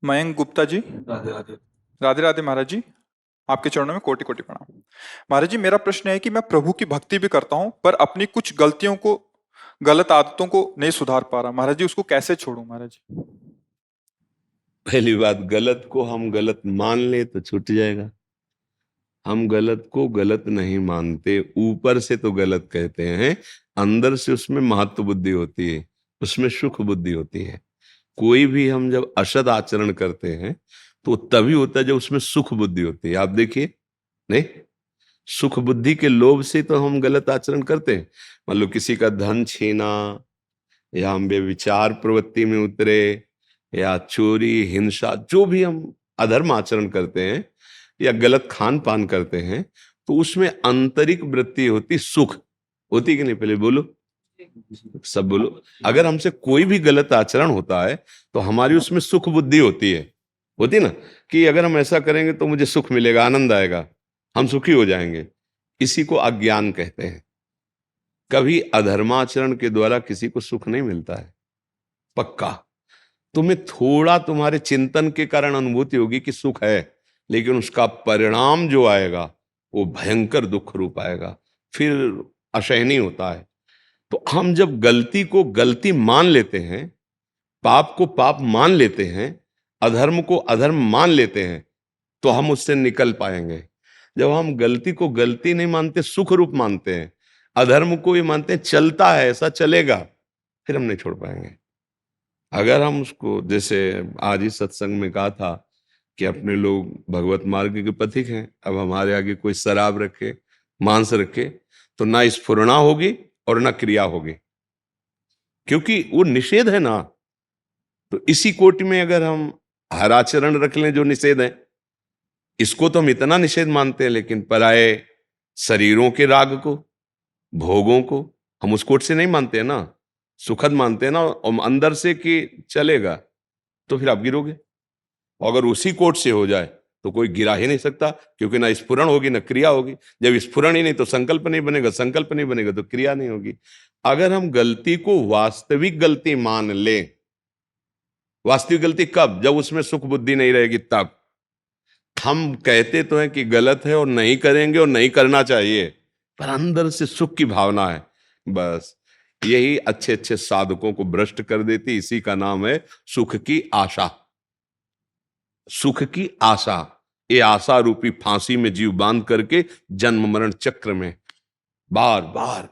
मयंक गुप्ता जी। राधे राधे। राधे राधे महाराज जी। आपके चरणों में कोटि कोटि प्रणाम। महाराज जी, मेरा प्रश्न है कि मैं प्रभु की भक्ति भी करता हूँ पर अपनी कुछ गलतियों को, गलत आदतों को नहीं सुधार पा रहा। महाराज जी, उसको कैसे छोड़ूं महाराज जी? पहली बात, गलत को हम गलत मान ले तो छूट जाएगा। हम गलत को गलत नहीं मानते, ऊपर से तो गलत कहते हैं, अंदर से उसमें महत्व बुद्धि होती है, उसमें सुख बुद्धि होती है। कोई भी हम जब असद आचरण करते हैं तो तभी होता है जब उसमें सुख बुद्धि होती है। आप देखिए, नहीं, सुख बुद्धि के लोभ से तो हम गलत आचरण करते हैं। मान लो किसी का धन छीना, या हम व्यभिचार प्रवृत्ति में उतरे, या चोरी, हिंसा, जो भी हम अधर्म आचरण करते हैं या गलत खान पान करते हैं, तो उसमें आंतरिक वृत्ति होती, सुख होती कि नहीं? पहले बोलो, सब बोलो। अगर हमसे कोई भी गलत आचरण होता है तो हमारी उसमें सुख बुद्धि होती ना, कि अगर हम ऐसा करेंगे तो मुझे सुख मिलेगा, आनंद आएगा, हम सुखी हो जाएंगे। इसी को अज्ञान कहते हैं। कभी अधर्माचरण के द्वारा किसी को सुख नहीं मिलता है, पक्का। तुम्हें थोड़ा तुम्हारे चिंतन के कारण अनुभूति होगी कि सुख है, लेकिन उसका परिणाम जो आएगा वो भयंकर दुख रूप आएगा, फिर असहनीय होता है। तो हम जब गलती को गलती मान लेते हैं, पाप को पाप मान लेते हैं, अधर्म को अधर्म मान लेते हैं, तो हम उससे निकल पाएंगे। जब हम गलती को गलती नहीं मानते, सुख रूप मानते हैं, अधर्म को ये मानते हैं चलता है, ऐसा चलेगा, फिर हम नहीं छोड़ पाएंगे। अगर हम उसको, जैसे आज ही सत्संग में कहा था कि अपने लोग भगवत मार्ग के पथिक हैं, अब हमारे आगे कोई शराब रखे, मांस रखे, तो ना स्फुरणा होगी और ना क्रिया होगी, क्योंकि वो निषेध है ना। तो इसी कोटि में अगर हम हर आचरण रख लें जो निषेध है, इसको तो हम इतना निषेध मानते हैं, लेकिन पराये शरीरों के राग को, भोगों को हम उस कोट से नहीं मानते हैं ना, सुखद मानते हैं ना, और अंदर से कि चलेगा, तो फिर आप गिरोगे। अगर उसी कोट से हो जाए तो कोई गिरा ही नहीं सकता, क्योंकि ना स्फुरण होगी ना क्रिया होगी। जब स्फुरण ही नहीं तो संकल्प नहीं बनेगा, संकल्प नहीं बनेगा तो क्रिया नहीं होगी। अगर हम गलती को वास्तविक गलती मान लें, वास्तविक गलती कब? जब उसमें सुख बुद्धि नहीं रहेगी तब। हम कहते तो हैं कि गलत है और नहीं करेंगे और नहीं करना चाहिए, पर अंदर से सुख की भावना है, बस यही अच्छे अच्छे साधकों को भ्रष्ट कर देती। इसी का नाम है सुख की आशा। सुख की आशा, ये आशा रूपी फांसी में जीव बांध करके जन्म मरण चक्र में बार बार।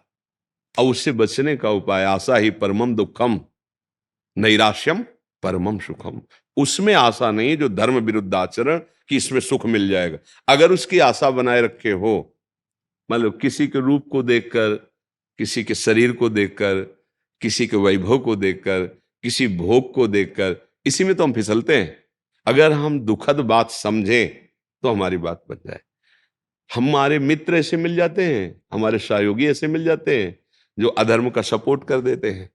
और उससे बचने का उपाय, आशा ही परमम दुखम, नैराश्यम परमम सुखम। उसमें आशा नहीं जो धर्म विरुद्ध आचरण कि इसमें सुख मिल जाएगा। अगर उसकी आशा बनाए रखे हो, मतलब किसी के रूप को देखकर, किसी के शरीर को देखकर, किसी के वैभव को देखकर, किसी भोग को देखकर, इसी में तो हम फिसलते हैं। अगर हम दुखद बात समझें तो हमारी बात बच जाए। हमारे मित्र ऐसे मिल जाते हैं, हमारे सहयोगी ऐसे मिल जाते हैं जो अधर्म का सपोर्ट कर देते हैं।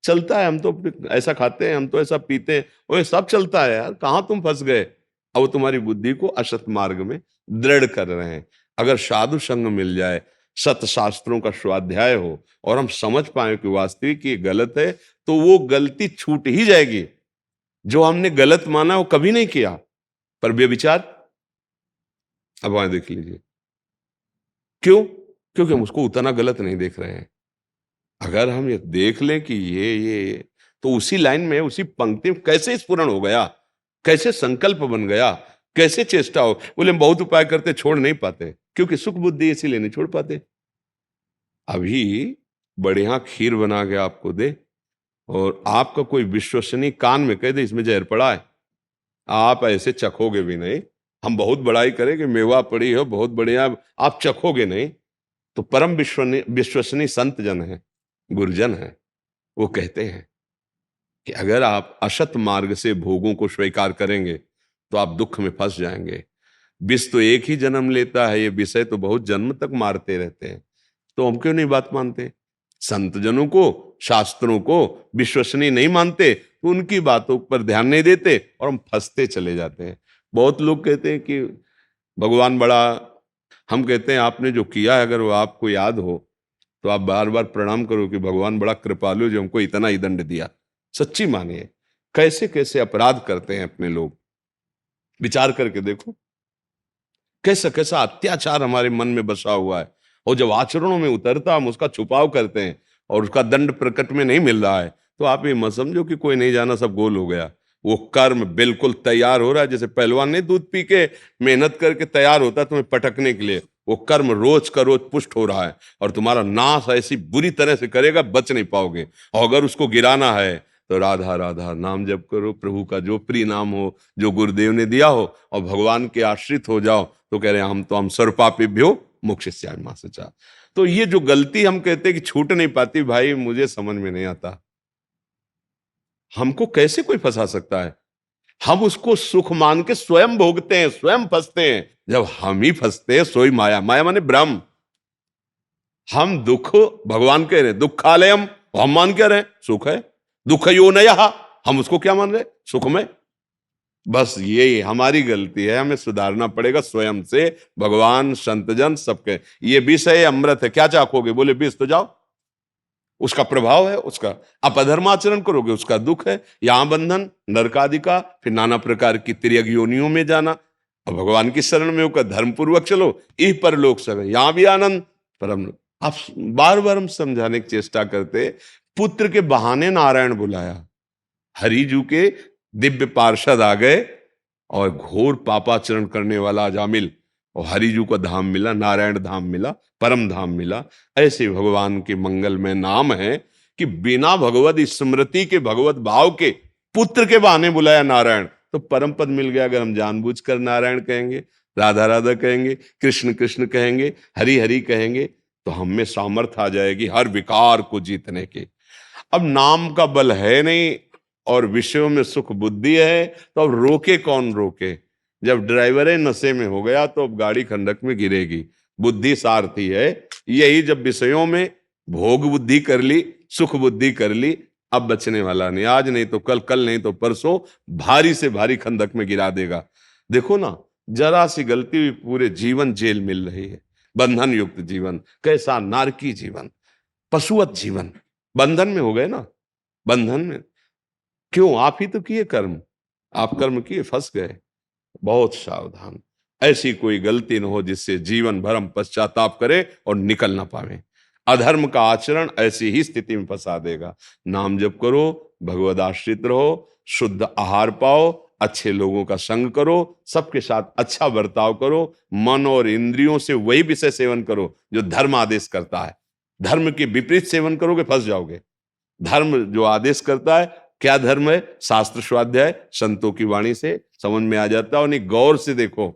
चलता है, हम तो ऐसा खाते हैं, हम तो ऐसा पीते हैं, वो सब चलता है यार, कहां तुम फंस गए? अब वो तुम्हारी बुद्धि को असत मार्ग में दृढ़ कर रहे हैं। अगर साधु संग मिल जाए, सत शास्त्रों का स्वाध्याय हो और हम समझ पाए कि वास्तविक ये गलत है, तो वो गलती छूट ही जाएगी। जो हमने गलत माना वो कभी नहीं किया, पर व्यभिचार, अब वहां देख लीजिए, क्यों? क्योंकि हम उसको उतना गलत नहीं देख रहे हैं। अगर हम ये देख लें कि ये तो उसी लाइन में, उसी पंक्ति में कैसे स्फुरण हो गया, कैसे संकल्प बन गया, कैसे चेष्टा हो। बोले हम बहुत उपाय करते, छोड़ नहीं पाते, क्योंकि सुख बुद्धि इसीलिए नहीं छोड़ पाते। अभी बढ़िया खीर बना के आपको दे और आपका कोई विश्वसनीय कान में कह दे इसमें जहर पड़ा है, आप ऐसे चखोगे भी नहीं। हम बहुत बड़ाई करें कि मेवा पड़ी हो बहुत बढ़िया, आप चखोगे नहीं। तो परम विश्वसनीय संत जन है, गुरुजन है, वो कहते हैं कि अगर आप असत मार्ग से भोगों को स्वीकार करेंगे तो आप दुख में फंस जाएंगे। विष तो एक ही जन्म लेता है, ये विषय तो बहुत जन्म तक मारते रहते हैं। तो हम क्यों नहीं बात मानते? संत जनों को, शास्त्रों को विश्वसनीय नहीं मानते, तो उनकी बातों पर ध्यान नहीं देते और हम फंसते चले जाते हैं। बहुत लोग कहते हैं कि भगवान बड़ा, हम कहते हैं आपने जो किया है अगर वो आपको याद हो तो आप बार बार प्रणाम करो कि भगवान बड़ा कृपालु जो हमको इतना ही दंड दिया। सच्ची मानिए, कैसे कैसे अपराध करते हैं अपने लोग, विचार करके देखो। कैसा कैसा अत्याचार हमारे मन में बसा हुआ है, और जब आचरणों में उतरता हम उसका छुपाव करते हैं और उसका दंड प्रकट में नहीं मिल रहा है, तो आप ये मत समझो कि कोई नहीं जाना सब गोल हो गया। वो कर्म बिल्कुल तैयार हो रहा है, जैसे पहलवान ने दूध पी के मेहनत करके तैयार होता है तुम्हें पटकने के लिए, वो कर्म रोज का रोज पुष्ट हो रहा है और तुम्हारा नाश ऐसी बुरी तरह से करेगा बच नहीं पाओगे। और अगर उसको गिराना है तो राधा राधा नाम जप करो, प्रभु का जो प्रिय नाम हो, जो गुरुदेव ने दिया हो, और भगवान के आश्रित हो जाओ। तो कह रहे हैं हम सर्वपापेभ्यो मोक्षयिष्यामि मा शुचः। तो ये जो गलती हम कहते हैं कि छूट नहीं पाती, भाई मुझे समझ में नहीं आता, हमको कैसे कोई फंसा सकता है। हम उसको सुख मान के स्वयं भोगते हैं, स्वयं फंसते हैं। जब हम ही फंसते हैं सोई माया, माया माने भ्रम। हम दुख, भगवान कह रहे हैं दुखालयम, हम मान क्या रहे सुख है, दुख योनयः, हम उसको क्या मान रहे सुख में। बस यही हमारी गलती है, हमें सुधारना पड़ेगा स्वयं से। भगवान संतजन सबके ये विष है, अमृत है, क्या चाखोगे, बोले विष तो जाओ, उसका प्रभाव है उसका, आप अधर्माचरण करोगे उसका दुख है, यहां बंधन नरकादि का, फिर नाना प्रकार की तिर्यक योनियों में जाना। और भगवान की शरण में होकर धर्म पूर्वक चलो, इह पर लोक सब है, यहां भी आनंद परम। आप बार बार हम समझाने की चेष्टा करते, पुत्र के बहाने नारायण बुलाया, हरिजू के दिव्य पार्षद आ गए और घोर पापाचरण करने वाला अजामिल, और हरिजू का धाम मिला, नारायण धाम मिला, परम धाम मिला। ऐसे भगवान के मंगल में नाम है कि बिना भगवत स्मृति के, भगवत भाव के, पुत्र के बहाने बुलाया नारायण, तो परम पद मिल गया। अगर हम जानबूझकर नारायण कहेंगे, राधा राधा कहेंगे, कृष्ण कृष्ण कहेंगे, हरि हरि कहेंगे, तो हम में सामर्थ्य आ जाएगी हर विकार को जीतने की। अब नाम का बल है नहीं और विषयों में सुख बुद्धि है, तो अब रोके कौन रोके। जब ड्राइवर है नशे में हो गया तो अब गाड़ी खंडक में गिरेगी, बुद्धि सारथी है। यही जब विषयों में भोग बुद्धि कर ली, सुख बुद्धि कर ली, अब बचने वाला नहीं, आज नहीं तो कल, कल नहीं तो परसों भारी से भारी खंडक में गिरा देगा। देखो ना, जरा सी गलती हुई पूरे जीवन जेल मिल रही है, बंधन युक्त जीवन, कैसा नारकी जीवन, पशुवत जीवन, बंधन में हो गए ना, बंधन में। क्यों? आप ही तो किए कर्म, आप कर्म किए फंस गए। बहुत सावधान, ऐसी कोई गलती न हो जिससे जीवन भर हम पश्चाताप करे और निकल ना पावे। अधर्म का आचरण ऐसी ही स्थिति में फंसा देगा। नाम जप करो, भगवद आश्रित रहो, शुद्ध आहार पाओ, अच्छे लोगों का संग करो, सबके साथ अच्छा बर्ताव करो, मन और इंद्रियों से वही विषय सेवन करो जो धर्म आदेश करता है। धर्म के विपरीत सेवन करोगे फंस जाओगे। धर्म जो आदेश करता है, क्या धर्म है, शास्त्र स्वाध्याय संतों की वाणी से समझ में आ जाता है। उन्हें गौर से देखो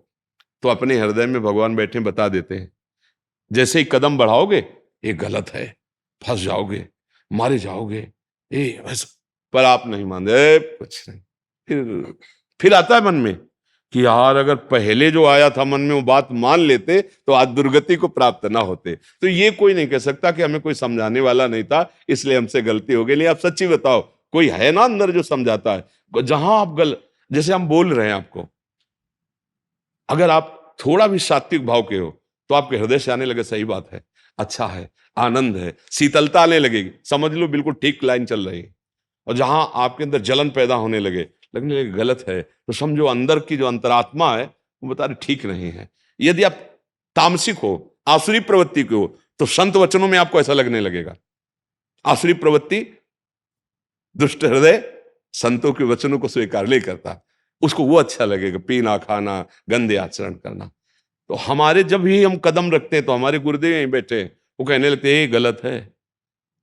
तो अपने हृदय में भगवान बैठे बता देते हैं। जैसे ही कदम बढ़ाओगे ये गलत है, फंस जाओगे, मारे जाओगे, ये वैसा, पर आप नहीं मानते, कुछ नहीं। फिर आता है मन में कि यार अगर पहले जो आया था मन में वो बात मान लेते तो आज दुर्गति को प्राप्त ना होते। तो ये कोई नहीं कह सकता कि हमें कोई समझाने वाला नहीं था इसलिए हमसे गलती हो गई। नहीं, आप सच्ची बताओ, कोई है ना अंदर जो समझाता है। जहां आप जैसे हम बोल रहे हैं आपको, अगर आप थोड़ा भी सात्विक भाव के हो तो आपके हृदय से आने लगे सही बात है, अच्छा है, आनंद है, शीतलता आने लगेगी, समझ लो बिल्कुल ठीक लाइन चल रही है। और जहां आपके अंदर जलन पैदा होने लगे, लगने लगे गलत है, तो समझो अंदर की जो अंतरात्मा है वो बता रही ठीक नहीं है। यदि आप तामसिक हो, आसुरी प्रवृत्ति के हो, तो संत वचनों में आपको ऐसा लगने लगेगा। आसुरी प्रवृत्ति, दुष्ट हृदय संतों के वचनों को स्वीकार नहीं करता, उसको वो अच्छा लगेगा, पीना खाना, गंदे आचरण करना। तो हमारे जब भी हम कदम रखते हैं तो हमारे गुरुदेव यहीं बैठे, वो कहने लगते हैं ये गलत है।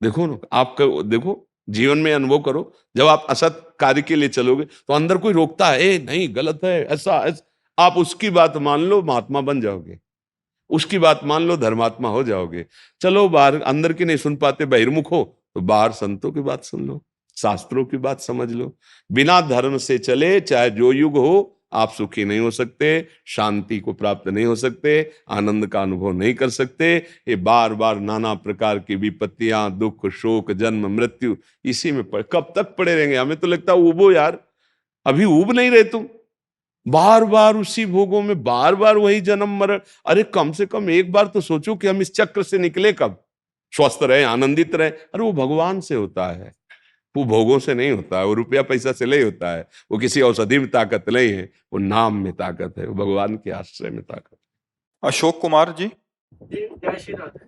देखो ना, आपका देखो, जीवन में अनुभव करो, जब आप असत कार्य के लिए चलोगे तो अंदर कोई रोकता है, ए नहीं गलत है, ऐसा आप उसकी बात मान लो, महात्मा बन जाओगे। उसकी बात मान लो, धर्मात्मा हो जाओगे। चलो बाहर, अंदर की नहीं सुन पाते, बहिर्मुख हो, तो बाहर संतों की बात सुन लो, शास्त्रों की बात समझ लो। बिना धर्म से चले चाहे जो युग हो, आप सुखी नहीं हो सकते, शांति को प्राप्त नहीं हो सकते, आनंद का अनुभव नहीं कर सकते। ये बार बार नाना प्रकार की विपत्तियां, दुख, शोक, जन्म, मृत्यु, इसी में कब तक पड़े रहेंगे। हमें तो लगता है उबो यार, अभी उब नहीं रहे तुम, बार बार उसी भोगों में, बार बार वही जन्म मरण। अरे कम से कम एक बार तो सोचो कि हम इस चक्र से निकले कब, स्वस्थ रहे, आनंदित रहे। अरे वो भगवान से होता है, वो भोगों से नहीं होता है, वो रुपया पैसा से नहीं होता है, वो किसी औषधि में ताकत नहीं है, वो नाम में ताकत है, वो भगवान के आश्रय में ताकत अशोक कुमार जी, जी, जय श्री राधे।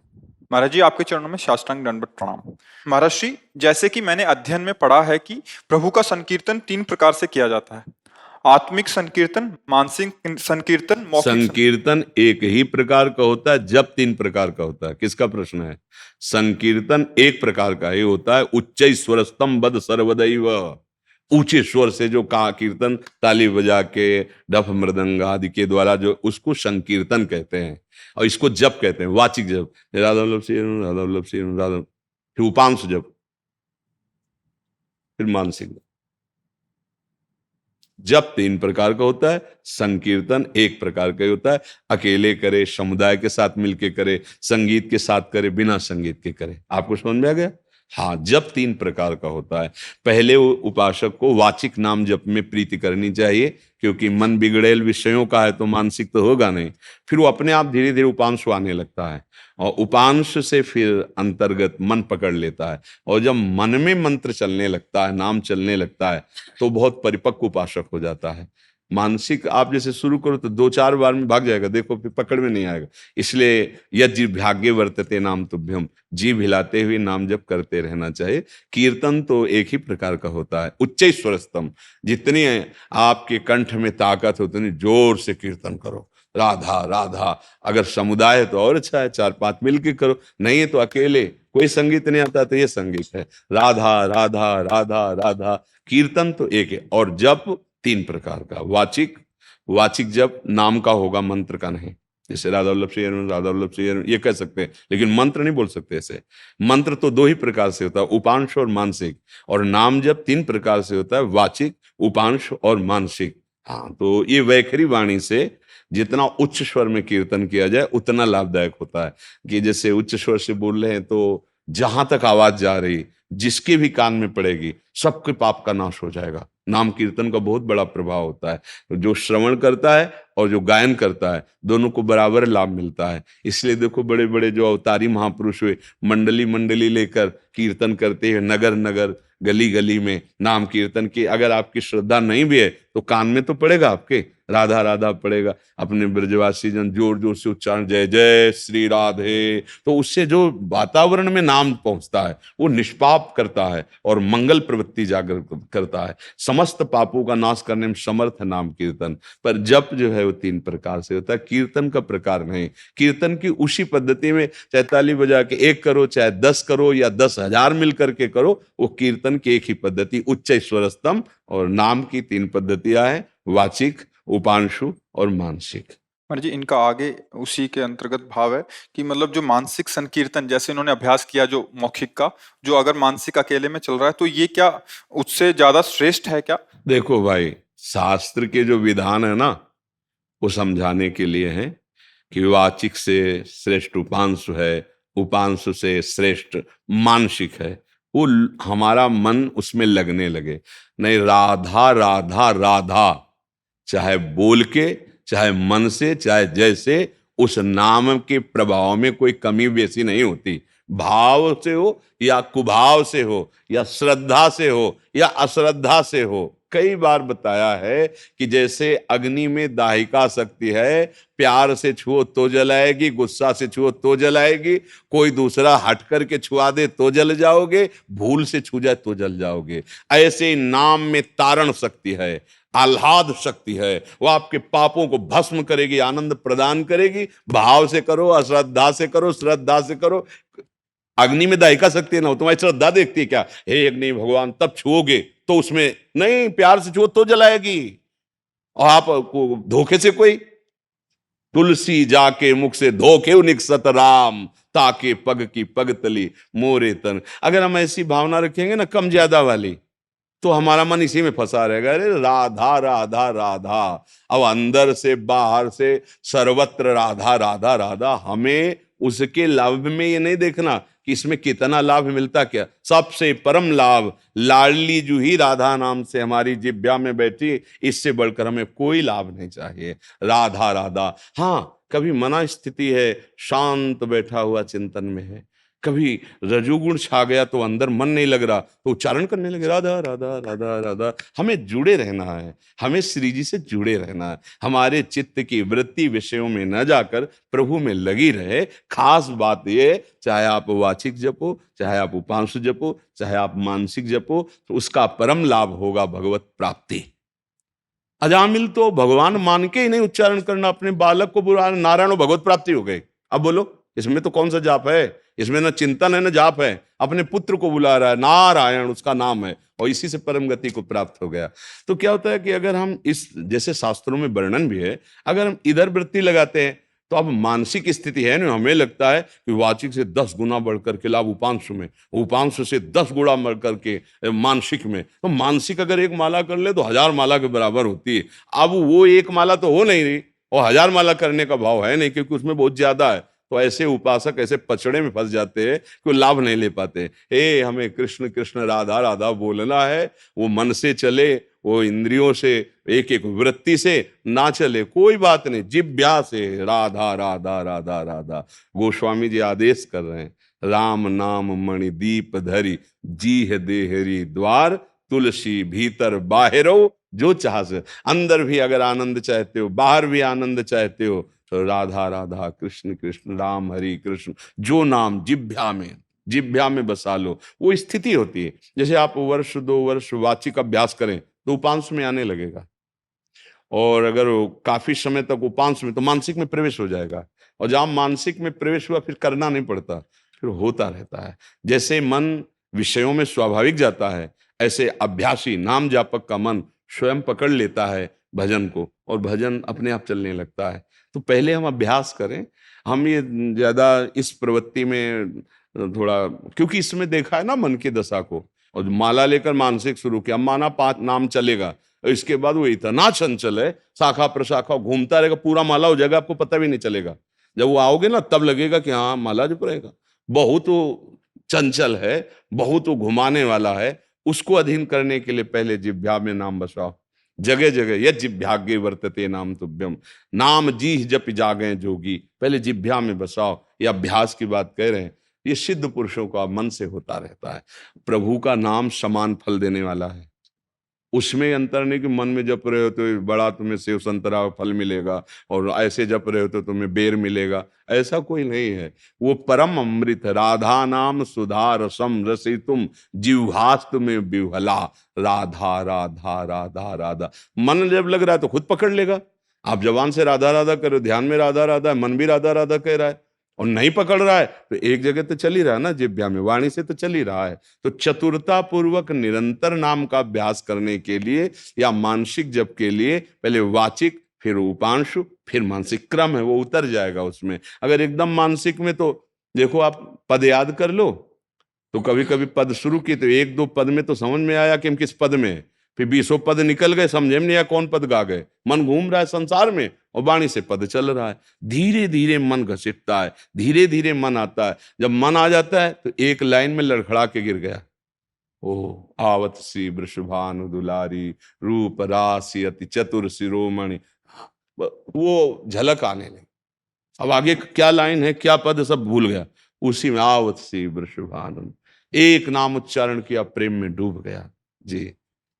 महाराज जी आपके चरणों में साष्टांग दंडवत प्रणाम। महाराज श्री, जैसे कि मैंने अध्ययन में पढ़ा है कि प्रभु का संकीर्तन 3 प्रकार से किया जाता है, आत्मिक संकीर्तन, मानसिक संकीर्तन, है। मौखिक संकीर्तन एक ही प्रकार का होता है, जब 3 प्रकार का होता है। किसका प्रश्न है? संकीर्तन एक प्रकार का ही होता है, उच्च स्वरस्तम बद सर्वदैव, ऊंचे स्वर से जो का कीर्तन ताली बजा के डफ मृदंग आदि के द्वारा, जो उसको संकीर्तन कहते हैं, और इसको जप कहते हैं, वाचिक जप। राधा वल्लभ श्री राधा वल्लभ श्री राधा, फिर उपांश जप, फिर मानसिक जप। जप 3 प्रकार का होता है, संकीर्तन एक प्रकार का ही होता है, अकेले करे, समुदाय के साथ मिलके करे, संगीत के साथ करे, बिना संगीत के करे। आपको समझ में आ गया? हाँ, जप 3 प्रकार का होता है। पहले वो उपासक को वाचिक नाम जप में प्रीति करनी चाहिए, क्योंकि मन बिगड़ेल विषयों का है तो मानसिक तो होगा नहीं। फिर वो अपने आप धीरे धीरे उपांश आने लगता है, और उपांश से फिर अंतर्गत मन पकड़ लेता है, और जब मन में मंत्र चलने लगता है, नाम चलने लगता है, तो बहुत परिपक्व उपासक हो जाता है। मानसिक आप जैसे शुरू करो तो 2-4 बार में भाग जाएगा, देखो फिर पकड़ में नहीं आएगा। इसलिए यज्ञ भाग्य वर्तते नाम तुभ्यम, जीभ हिलाते हुए नाम जप करते रहना चाहिए। कीर्तन तो एक ही प्रकार का होता है, उच्च स्वरस्तम, जितनी आपके कंठ में ताकत हो उतनी जोर से कीर्तन करो, राधा राधा। अगर समुदाय है तो और अच्छा है, 4-5 मिलके करो, नहीं है तो अकेले, कोई संगीत नहीं आता तो ये संगीत है, राधा राधा राधा राधा। कीर्तन तो एक है, और जप 3 प्रकार का, वाचिक, वाचिक जप नाम का होगा, मंत्र का नहीं। जैसे राधा वल्लभ श्री हरि राधा वल्लभ श्री हरि ये कह सकते हैं, लेकिन मंत्र नहीं बोल सकते ऐसे। मंत्र तो 2 ही प्रकार से होता है, उपांश और मानसिक, और नाम जप 3 प्रकार से होता है, वाचिक, उपांश और मानसिक। हाँ, तो ये वैखरी वाणी से जितना उच्च स्वर में कीर्तन किया जाए उतना लाभदायक होता है। कि जैसे उच्च स्वर से बोल रहे हैं तो जहां तक आवाज जा रही, जिसके भी कान में पड़ेगी, सबके पाप का नाश हो जाएगा। नाम कीर्तन का बहुत बड़ा प्रभाव होता है, जो श्रवण करता है और जो गायन करता है, दोनों को बराबर लाभ मिलता है। इसलिए देखो बड़े बड़े जो अवतारी महापुरुष हुए, मंडली मंडली लेकर कीर्तन करते हैं, नगर नगर गली गली में नाम कीर्तन की। अगर आपकी श्रद्धा नहीं भी है तो कान में तो पड़ेगा, आपके राधा राधा पड़ेगा। अपने ब्रजवासी जन जोर जोर से उच्चारण, जय जय श्री राधे, तो उससे जो वातावरण में नाम पहुंचता है वो निष्पाप करता है और मंगल प्रवृत्ति जागृत करता है। समस्त पापों का नाश करने में समर्थ है नाम कीर्तन। पर जप जो है वो 3 प्रकार से होता है, कीर्तन का प्रकार नहीं। कीर्तन की उसी पद्धति में चाहे ताली बजा के 1 करो, चाहे 10 करो, या 10,000 मिल करके करो, वो कीर्तन की एक ही पद्धति, उच्च स्वरस्तम। और नाम की 3 पद्धतियां हैं, वाचिक, उपांशु और मानसिक। महाराज जी, इनका आगे उसी के अंतर्गत भाव है कि मतलब जो मानसिक संकीर्तन जैसे इन्होंने अभ्यास किया जो मौखिक का, जो अगर मानसिक अकेले में चल रहा है तो ये क्या उससे ज्यादा श्रेष्ठ है क्या? देखो भाई, शास्त्र के जो विधान है ना, वो समझाने के लिए है कि वाचिक से श्रेष्ठ उपांशु है, उपांशु से श्रेष्ठ मानसिक है। वो हमारा मन उसमें लगने लगे। नहीं, राधा राधा राधा, चाहे बोल के, चाहे मन से, चाहे जैसे, उस नाम के प्रभाव में कोई कमी बेसी नहीं होती। भाव से हो या कुभाव से हो, या श्रद्धा से हो या अश्रद्धा से हो। कई बार बताया है कि जैसे अग्नि में दाहिका शक्ति है, प्यार से छुओ तो जलाएगी, गुस्सा से छुओ तो जलाएगी, कोई दूसरा हट करके छुआ दे तो जल जाओगे, भूल से छू जाए तो जल जाओगे। ऐसे नाम में तारण शक्ति है, आह्लाद शक्ति है, वो आपके पापों को भस्म करेगी, आनंद प्रदान करेगी। भाव से करो, अश्रद्धा से करो, श्रद्धा से करो। अग्नि में दाहिका शक्ति है ना, तुम्हारी श्रद्धा देखती है क्या, हे अग्नि भगवान तब छुओगे तो उसमें नहीं, प्यार से छुओ तो जलाएगी। और आप धोखे से, कोई तुलसी जाके मुख से धोखे निकसत राम, ताके पग की पग तली मोरे तन। अगर हम ऐसी भावना रखेंगे ना कम ज्यादा वाली, तो हमारा मन इसी में फंसा रहेगा, अरे राधा राधा राधा। अब अंदर से बाहर से सर्वत्र राधा राधा राधा। हमें उसके लाभ में ये नहीं देखना कि इसमें कितना लाभ मिलता, क्या सबसे परम लाभ लाडली जूही राधा नाम से हमारी जिब्या में बैठी, इससे बढ़कर हमें कोई लाभ नहीं चाहिए। राधा राधा। हाँ, कभी मना स्थिति है, शांत बैठा हुआ चिंतन में है, कभी रजोगुण छा गया तो अंदर मन नहीं लग रहा तो उच्चारण करने लगे राधा राधा राधा राधा। हमें जुड़े रहना है, हमें श्री जी से जुड़े रहना है। हमारे चित्त की वृत्ति विषयों में न जाकर प्रभु में लगी रहे। खास बात ये, चाहे आप वाचिक जपो, चाहे आप उपांशु जपो, चाहे आप मानसिक जपो, तो उसका परम लाभ होगा भगवत प्राप्ति। अजामिल तो भगवान मान के ही नहीं उच्चारण करना, अपने बालक को बुला नारायण भगवत प्राप्ति हो गई। अब बोलो इसमें तो कौन सा जाप है? इसमें न चिंतन है न जाप है। अपने पुत्र को बुला रहा है, नारायण उसका नाम है, और इसी से परम गति को प्राप्त हो गया। तो क्या होता है कि अगर हम इस, जैसे शास्त्रों में वर्णन भी है, अगर हम इधर वृत्ति लगाते हैं तो अब मानसिक स्थिति है ना, हमें लगता है कि वाचिक से 10 गुना बढ़ करके लाभ उपांशु में, उपांशु से 10 गुना बढ़ करके मानसिक में। तो मानसिक अगर एक माला कर ले तो 1000 माला के बराबर होती है। अब वो एक माला तो हो नहीं रही और 1000 माला करने का भाव है नहीं, क्योंकि उसमें बहुत ज्यादा है। तो ऐसे उपासक ऐसे पचड़े में फंस जाते हैं कि लाभ नहीं ले पाते। हमें कृष्ण कृष्ण राधा राधा बोलना है, वो मन से चले, वो इंद्रियों से एक एक वृत्ति से ना चले, कोई बात नहीं, जिभ्या से राधा राधा राधा राधा। गोस्वामी जी आदेश कर रहे हैं, राम नाम मणि दीप धरी, जीह देहरी द्वार, तुलसी भीतर बाहरो जो चाह से। अंदर भी अगर आनंद चाहते हो, बाहर भी आनंद चाहते हो, तो राधा राधा कृष्ण कृष्ण राम हरि कृष्ण, जो नाम जिभ्या में बसा लो, वो स्थिति होती है। जैसे आप वर्ष 2 वर्ष वाचिक अभ्यास करें तो उपांश में आने लगेगा, और अगर काफी समय तक उपांश में, तो मानसिक में प्रवेश हो जाएगा। और जहां मानसिक में प्रवेश हुआ फिर करना नहीं पड़ता, फिर होता रहता है। जैसे मन विषयों में स्वाभाविक जाता है, ऐसे अभ्यासी नाम जापक का मन स्वयं पकड़ लेता है भजन को, और भजन अपने आप चलने लगता है। तो पहले हम अभ्यास करें। हम ये ज्यादा इस प्रवृत्ति में थोड़ा, क्योंकि इसमें देखा है ना मन की दशा को, और माला लेकर मानसिक शुरू किया, माना 5 नाम चलेगा, इसके बाद वो इतना चंचल है, शाखा प्रशाखा घूमता रहेगा, पूरा माला हो जाएगा, आपको पता भी नहीं चलेगा। जब वो आओगे ना तब लगेगा कि हाँ माला जप रहेगा। बहुत वो चंचल है, बहुत वो घुमाने वाला है। उसको अधीन करने के लिए पहले जिह्वा में नाम बसाओ। जगह जगह यज्ञ जिह्वाग्रे वर्तते नाम तुभ्यम, नाम जीह जप जागे जोगी। पहले जिह्वा में बसाओ। ये अभ्यास की बात कह रहे हैं, ये सिद्ध पुरुषों का मन से होता रहता है। प्रभु का नाम समान फल देने वाला है, उसमें अंतर नहीं कि मन में जप रहे हो तो बड़ा तुम्हें सेव संतरा फल मिलेगा, और ऐसे जप रहे हो तो तुम्हें बेर मिलेगा, ऐसा कोई नहीं है। वो परम अमृत, राधा नाम सुधा रसम रसितुम जिह्वास्तु में विह्वला, राधा राधा राधा राधा। मन जब लग रहा है तो खुद पकड़ लेगा। आप जबान से राधा राधा करो, ध्यान में राधा राधा है, मन भी राधा राधा कह रहा है, और नहीं पकड़ रहा है तो एक जगह तो चल ही रहा है ना, जिह्वा में, वाणी से तो चल ही रहा है। तो चतुरता पूर्वक निरंतर नाम का अभ्यास करने के लिए या मानसिक जप के लिए पहले वाचिक, फिर उपांशु, फिर मानसिक क्रम है, वो उतर जाएगा उसमें। अगर एकदम मानसिक में तो देखो, आप पद याद कर लो, तो कभी कभी पद शुरू किए तो 1-2 पद में तो समझ में आया कि हम किस पद में, फिर 20 पद निकल गए, समझे में नहीं आया कौन पद गा गए। मन घूम रहा है संसार में और वाणी से पद चल रहा है। धीरे धीरे मन घसीटता है, धीरे धीरे मन आता है। जब मन आ जाता है तो एक लाइन में लड़खड़ा के गिर गया, ओ आवत सी वृषभानु दुलारी, रूप राशि अति चतुर शिरोमणि, वो झलक आने लगी। अब आगे क्या लाइन है, क्या पद, सब भूल गया। उसी में आवत सी वृषभानु, एक नाम उच्चारण किया, प्रेम में डूब गया। जी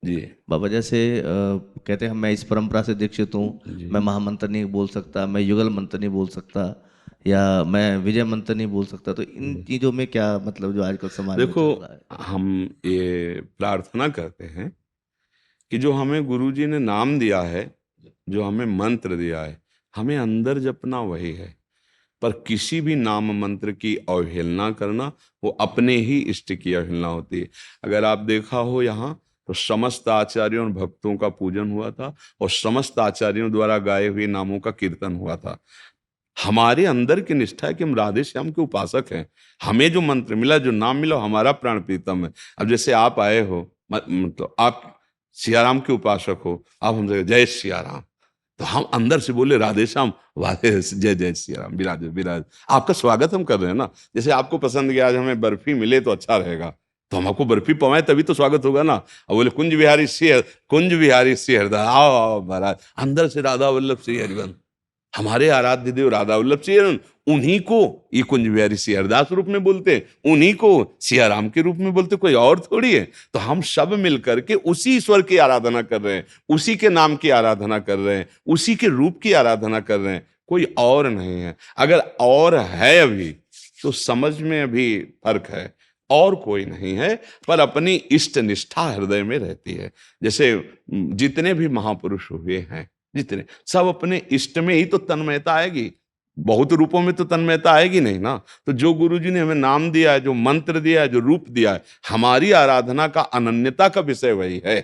जी बाबा, जैसे कहते हैं मैं इस परंपरा से दीक्षित हूँ, मैं महामंत्र नहीं बोल सकता, मैं युगल मंत्र नहीं बोल सकता, या मैं विजय मंत्र नहीं बोल सकता, तो इन चीजों में क्या मतलब जो आजकल समाज में देखो, चल रहा है? हम ये प्रार्थना करते हैं कि जो हमें गुरुजी ने नाम दिया है, जो हमें मंत्र दिया है, हमें अंदर जपना वही है। पर किसी भी नाम मंत्र की अवहेलना करना, वो अपने ही इष्ट की अवहेलना होती है। अगर आप देखा हो यहाँ, तो समस्त आचार्यों और भक्तों का पूजन हुआ था, और समस्त आचार्यों द्वारा गाए हुए नामों का कीर्तन हुआ था। हमारे अंदर की निष्ठा है कि हम राधे श्याम के उपासक हैं। हमें जो मंत्र मिला, जो नाम मिला, हमारा प्राण प्रीतम है। अब जैसे आप आए हो, मतलब आप सियाराम के उपासक हो, आप हमसे जय सियाराम, तो हम अंदर से बोले राधे श्याम, वाधे जय जय सियाराम, विराज विराज। आपका स्वागत हम कर रहे हैं ना। जैसे आपको पसंद गया, आज हमें बर्फी मिले तो अच्छा रहेगा, तो हम आपको बर्फी पवाएं तभी तो स्वागत होगा ना। और बोले कुंज बिहारी श्री हरदास, आओ आओ महाराज, अंदर से राधा वल्लभ श्री हरिवंश, हमारे आराध्य देव राधा वल्लभ श्री, उन्हीं को ये कुंज बिहारी सियारदास रूप में बोलते हैं, उन्हीं को सियाराम के रूप में बोलते, कोई और थोड़ी है। तो हम सब मिलकर के उसी ईश्वर की आराधना कर रहे हैं, उसी के नाम की आराधना कर रहे हैं, उसी के रूप की आराधना कर रहे हैं, कोई और नहीं है। अगर और है अभी तो समझ में अभी फर्क है, और कोई नहीं है, पर अपनी इष्ट निष्ठा हृदय में रहती है। जैसे जितने भी महापुरुष हुए हैं, जितने सब अपने इष्ट में ही तो तन्मयता आएगी, बहुत रूपों में तो तन्मयता आएगी नहीं ना। तो जो गुरु जी ने हमें नाम दिया है, जो मंत्र दिया है, जो रूप दिया है, हमारी आराधना का अनन्यता का विषय वही है।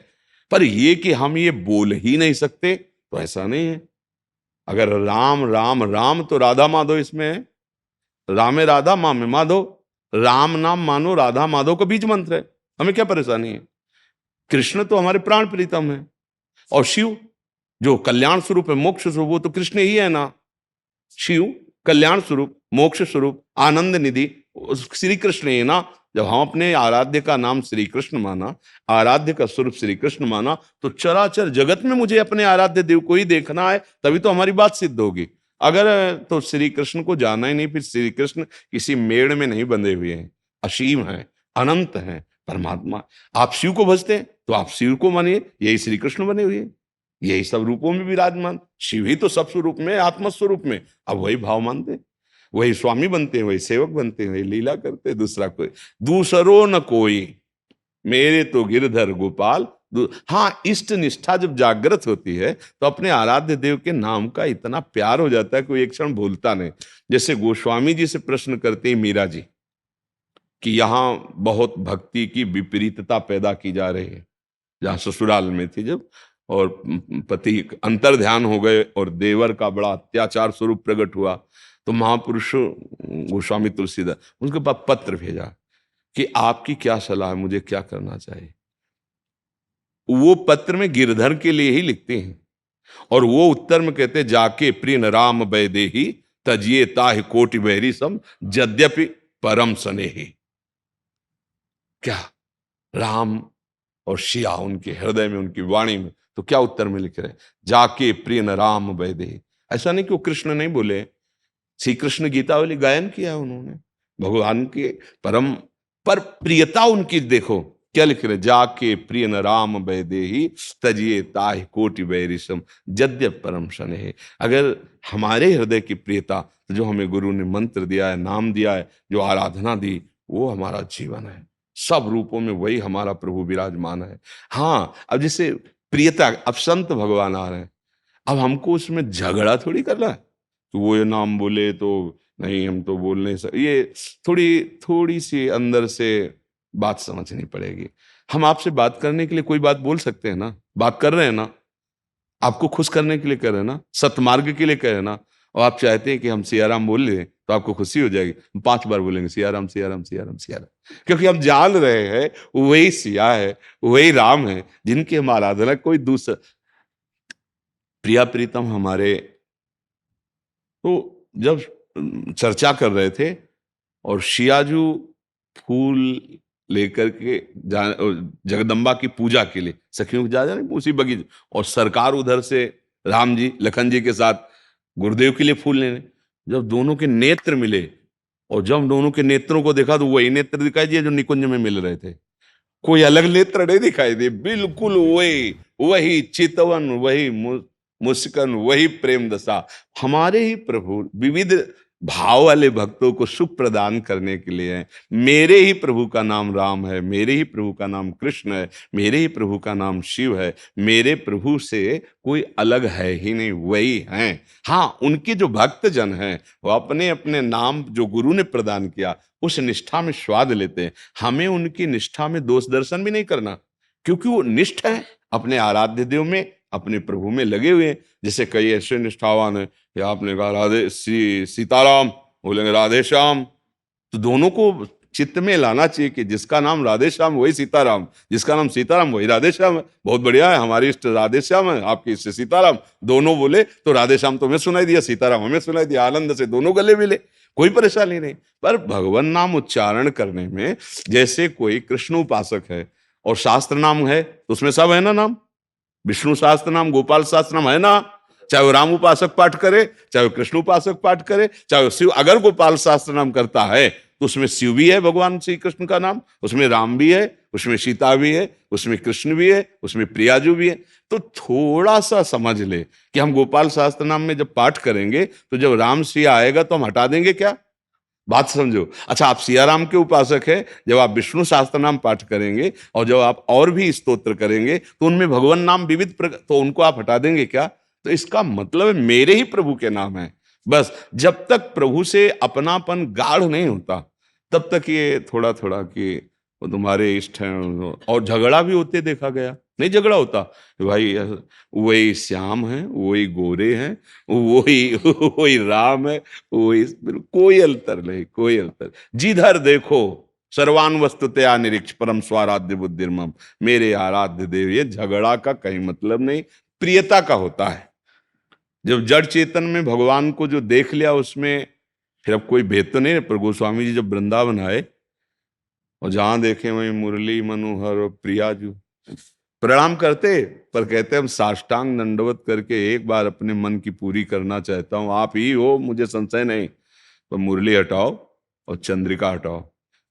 पर ये कि हम ये बोल ही नहीं सकते तो ऐसा नहीं है। अगर राम राम राम तो राधा माधव इसमें है, रामे राधा मामे माधव, राम नाम मानो राधा माधव का बीज मंत्र है, हमें क्या परेशानी है। कृष्ण तो हमारे प्राण प्रीतम है, और शिव जो कल्याण स्वरूप है, मोक्ष स्वरूप, वो तो कृष्ण ही है ना। शिव कल्याण स्वरूप, मोक्ष स्वरूप, आनंद निधि श्री कृष्ण ही ना। जब हम अपने आराध्य का नाम श्री कृष्ण माना, आराध्य का स्वरूप श्री कृष्ण माना, तो चराचर जगत में मुझे अपने आराध्य देव को ही देखना है, तभी तो हमारी बात सिद्ध होगी। अगर तो श्री कृष्ण को जाना ही नहीं, फिर श्री कृष्ण किसी मेड़ में नहीं बंधे हुए हैं, असीम है, अनंत है परमात्मा। आप शिव को भजते हैं तो आप शिव को मानिए, यही श्री कृष्ण बने हुए, यही सब रूपों में विराजमान। शिव ही तो सब स्वरूप में, आत्मस्वरूप में, अब वही भाव मानते, वही स्वामी बनते हैं, वही सेवक बनते हैं, वही लीला करते हैं। दूसरा कोई, दूसरो न कोई, मेरे तो गिरधर गोपाल। हाँ, इष्ट निष्ठा जब जागृत होती है तो अपने आराध्य देव के नाम का इतना प्यार हो जाता है, कोई एक क्षण भूलता नहीं। जैसे गोस्वामी जी से प्रश्न करते हैं मीरा जी कि यहां बहुत भक्ति की विपरीतता पैदा की जा रही है, जहां ससुराल में थी जब, और पति अंतर ध्यान हो गए और देवर का बड़ा अत्याचार स्वरूप प्रकट हुआ, तो महापुरुष गोस्वामी तुलसीदास उनके पास पत्र भेजा कि आपकी क्या सलाह है, मुझे क्या करना चाहिए। वो पत्र में गिरधर के लिए ही लिखते हैं, और वो उत्तर में कहते हैं, जाके प्रिय राम वैदेही तजिए ताहि कोटि बहरी सम यद्यपि परम स्नेही। क्या राम और शिया उनके हृदय में, उनकी वाणी में, तो क्या उत्तर में लिख रहे हैं, जाके प्रिय राम वैदेही। ऐसा नहीं कि वो कृष्ण नहीं बोले, श्री कृष्ण गीतावली गायन किया उन्होंने, भगवान के परम पर प्रियता उनकी देखो क्या लिख रहे, जाके प्रिय राम वैदेही तजिए ताहि कोटि बैरिसम यद्यप परम स्नेह। अगर हमारे हृदय की प्रियता, तो जो हमें गुरु ने मंत्र दिया है, नाम दिया है, जो आराधना दी, वो हमारा जीवन है। सब रूपों में वही हमारा प्रभु विराजमान है। हाँ, अब जैसे प्रियता, अब संत भगवान आ रहे हैं, अब हमको उसमें झगड़ा थोड़ी करना है, तो वो ये नाम बोले तो नहीं, हम तो बोल नहीं सकते। ये थोड़ी सी अंदर से बात समझनी पड़ेगी। हम आपसे बात करने के लिए कोई बात बोल सकते हैं ना, बात कर रहे हैं ना, आपको खुश करने के लिए कर रहे हैं ना, सतमार्ग के लिए कर रहे हैं ना, और आप चाहते हैं कि हम सियाराम बोल लें तो आपको खुशी हो जाएगी। हम 5 बार बोलेंगे सियाराम सियाराम सियाराम सियाराम, क्योंकि हम जान रहे हैं वही सिया है, वही राम है, जिनकी हम आराधना कोई दूसरा। प्रिया प्रीतम हमारे, तो जब चर्चा कर रहे थे और शियाजू फूल लेकर के जगदम्बा की पूजा के लिए सखियों को जा रहे उसी बगीचे, और सरकार उधर से राम जी लखन जी के साथ गुरुदेव के लिए फूल लेने, जब दोनों के नेत्र मिले और जब दोनों के नेत्रों को देखा तो वही नेत्र दिखाई दिए जो निकुंज में मिल रहे थे, कोई अलग नेत्र नहीं दिखाई दे, बिल्कुल वही चितवन, वही मुस्कान, वही प्रेम दशा। हमारे ही प्रभु विविध भाव वाले भक्तों को सुख प्रदान करने के लिए है। मेरे ही प्रभु का नाम राम है, मेरे ही प्रभु का नाम कृष्ण है, मेरे ही प्रभु का नाम शिव है, मेरे प्रभु से कोई अलग है ही नहीं, वही हैं। हाँ, उनके जो भक्त जन हैं वो अपने अपने नाम जो गुरु ने प्रदान किया उस निष्ठा में स्वाद लेते हैं। हमें उनकी निष्ठा में दोष दर्शन भी नहीं करना, क्योंकि वो निष्ठ है अपने आराध्य देव में, अपने प्रभु में लगे हुए हैं। जैसे कई ऐसे निष्ठावान है, या आपने कहा राधे सीताराम, बोलेंगे राधे श्याम, तो दोनों को चित्त में लाना चाहिए कि जिसका नाम राधे श्याम वही सीताराम, जिसका नाम सीताराम वही राधे श्याम है। बहुत बढ़िया है, हमारी इष्ट राधे श्याम है, आपकी इष्ट सीताराम। दोनों बोले तो राधे श्याम तुम्हें सुनाई दिया, सीताराम हमें सुनाई दिया, आनंद से दोनों गले मिले, कोई परेशानी नहीं। पर भगवान नाम उच्चारण करने में, जैसे कोई कृष्ण उपासक है और शास्त्र नाम है तो उसमें सब है ना नाम, विष्णु शास्त्र नाम, गोपाल शास्त्र नाम है ना, चाहे वो राम उपासक पाठ करे, चाहे वो कृष्ण उपासक पाठ करे, चाहे वो शिव, अगर गोपाल सहस्त्र नाम करता है तो उसमें शिव भी है, भगवान श्री कृष्ण का नाम, उसमें राम भी है, उसमें सीता भी है, उसमें कृष्ण भी है, उसमें प्रियाजू भी है। तो थोड़ा सा समझ ले कि हम गोपाल सहस्त्र नाम में जब पाठ करेंगे तो जब राम श्री आएगा तो हम हटा देंगे क्या? बात समझो। अच्छा, आप सिया राम के उपासक है, जब आप विष्णु सहस्त्र नाम पाठ करेंगे और जब आप और भी स्तोत्र करेंगे तो उनमें भगवान नाम विविध तो उनको आप हटा देंगे क्या? तो इसका मतलब मेरे ही प्रभु के नाम है। बस जब तक प्रभु से अपनापन गाढ़ नहीं होता तब तक ये थोड़ा थोड़ा कि वो तुम्हारे इष्ट हैं, और झगड़ा भी होते देखा गया। नहीं झगड़ा होता कि भाई वही श्याम है, वही गोरे हैं, वही वही राम है, वही, कोई अंतर नहीं, कोई अंतर। जिधर देखो सर्वान वस्तुतया निरीक्ष परम स्वाराध्य बुद्धिर्मम, मेरे आराध्य देव। ये झगड़ा का कहीं मतलब नहीं, प्रियता का होता है। जब जड़ चेतन में भगवान को जो देख लिया उसमें फिर अब कोई भेद तो नहीं है। पर गोस्वामी जी जब वृंदावन आए और जहां देखे वहीं मुरली मनोहर और प्रियाजू, प्रणाम करते पर कहते हम साष्टांग दंडवत करके एक बार अपने मन की पूरी करना चाहता हूं, आप ही हो, मुझे संशय नहीं। पर मुरली हटाओ और चंद्रिका हटाओ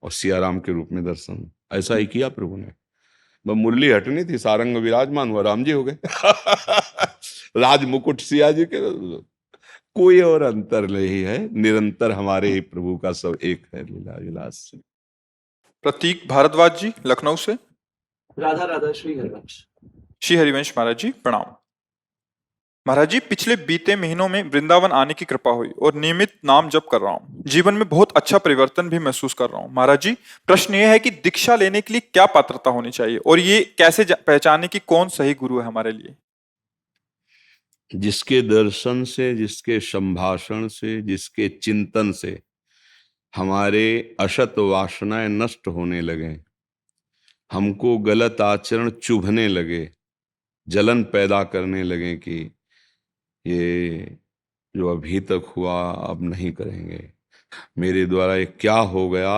और सियाराम के रूप में दर्शन। ऐसा ही किया प्रभु ने। बस मुरली हटनी थी, सारंग विराजमान हुआ, राम जी हो गए। राज मुकुट सिया जी के, कोई और अंतर नहीं है, निरंतर हमारे ही प्रभु का सब एक है, लीला विलास। प्रतीक भारद्वाज जी लखनऊ से। राधा राधा श्री हरिवंश। श्री हरिवंश महाराज जी प्रणाम। महाराज जी, पिछले बीते महीनों में वृंदावन आने की कृपा हुई और नियमित नाम जप कर रहा हूँ। जीवन में बहुत अच्छा परिवर्तन भी महसूस कर रहा हूँ। महाराज जी, प्रश्न ये है कि दीक्षा लेने के लिए क्या पात्रता होनी चाहिए और ये कैसे पहचाने कि कौन सही गुरु है हमारे लिए? जिसके दर्शन से, जिसके संभाषण से, जिसके चिंतन से हमारे अशत वासनाएं नष्ट होने लगे, हमको गलत आचरण चुभने लगे, जलन पैदा करने लगे कि ये जो अभी तक हुआ अब नहीं करेंगे, मेरे द्वारा ये क्या हो गया,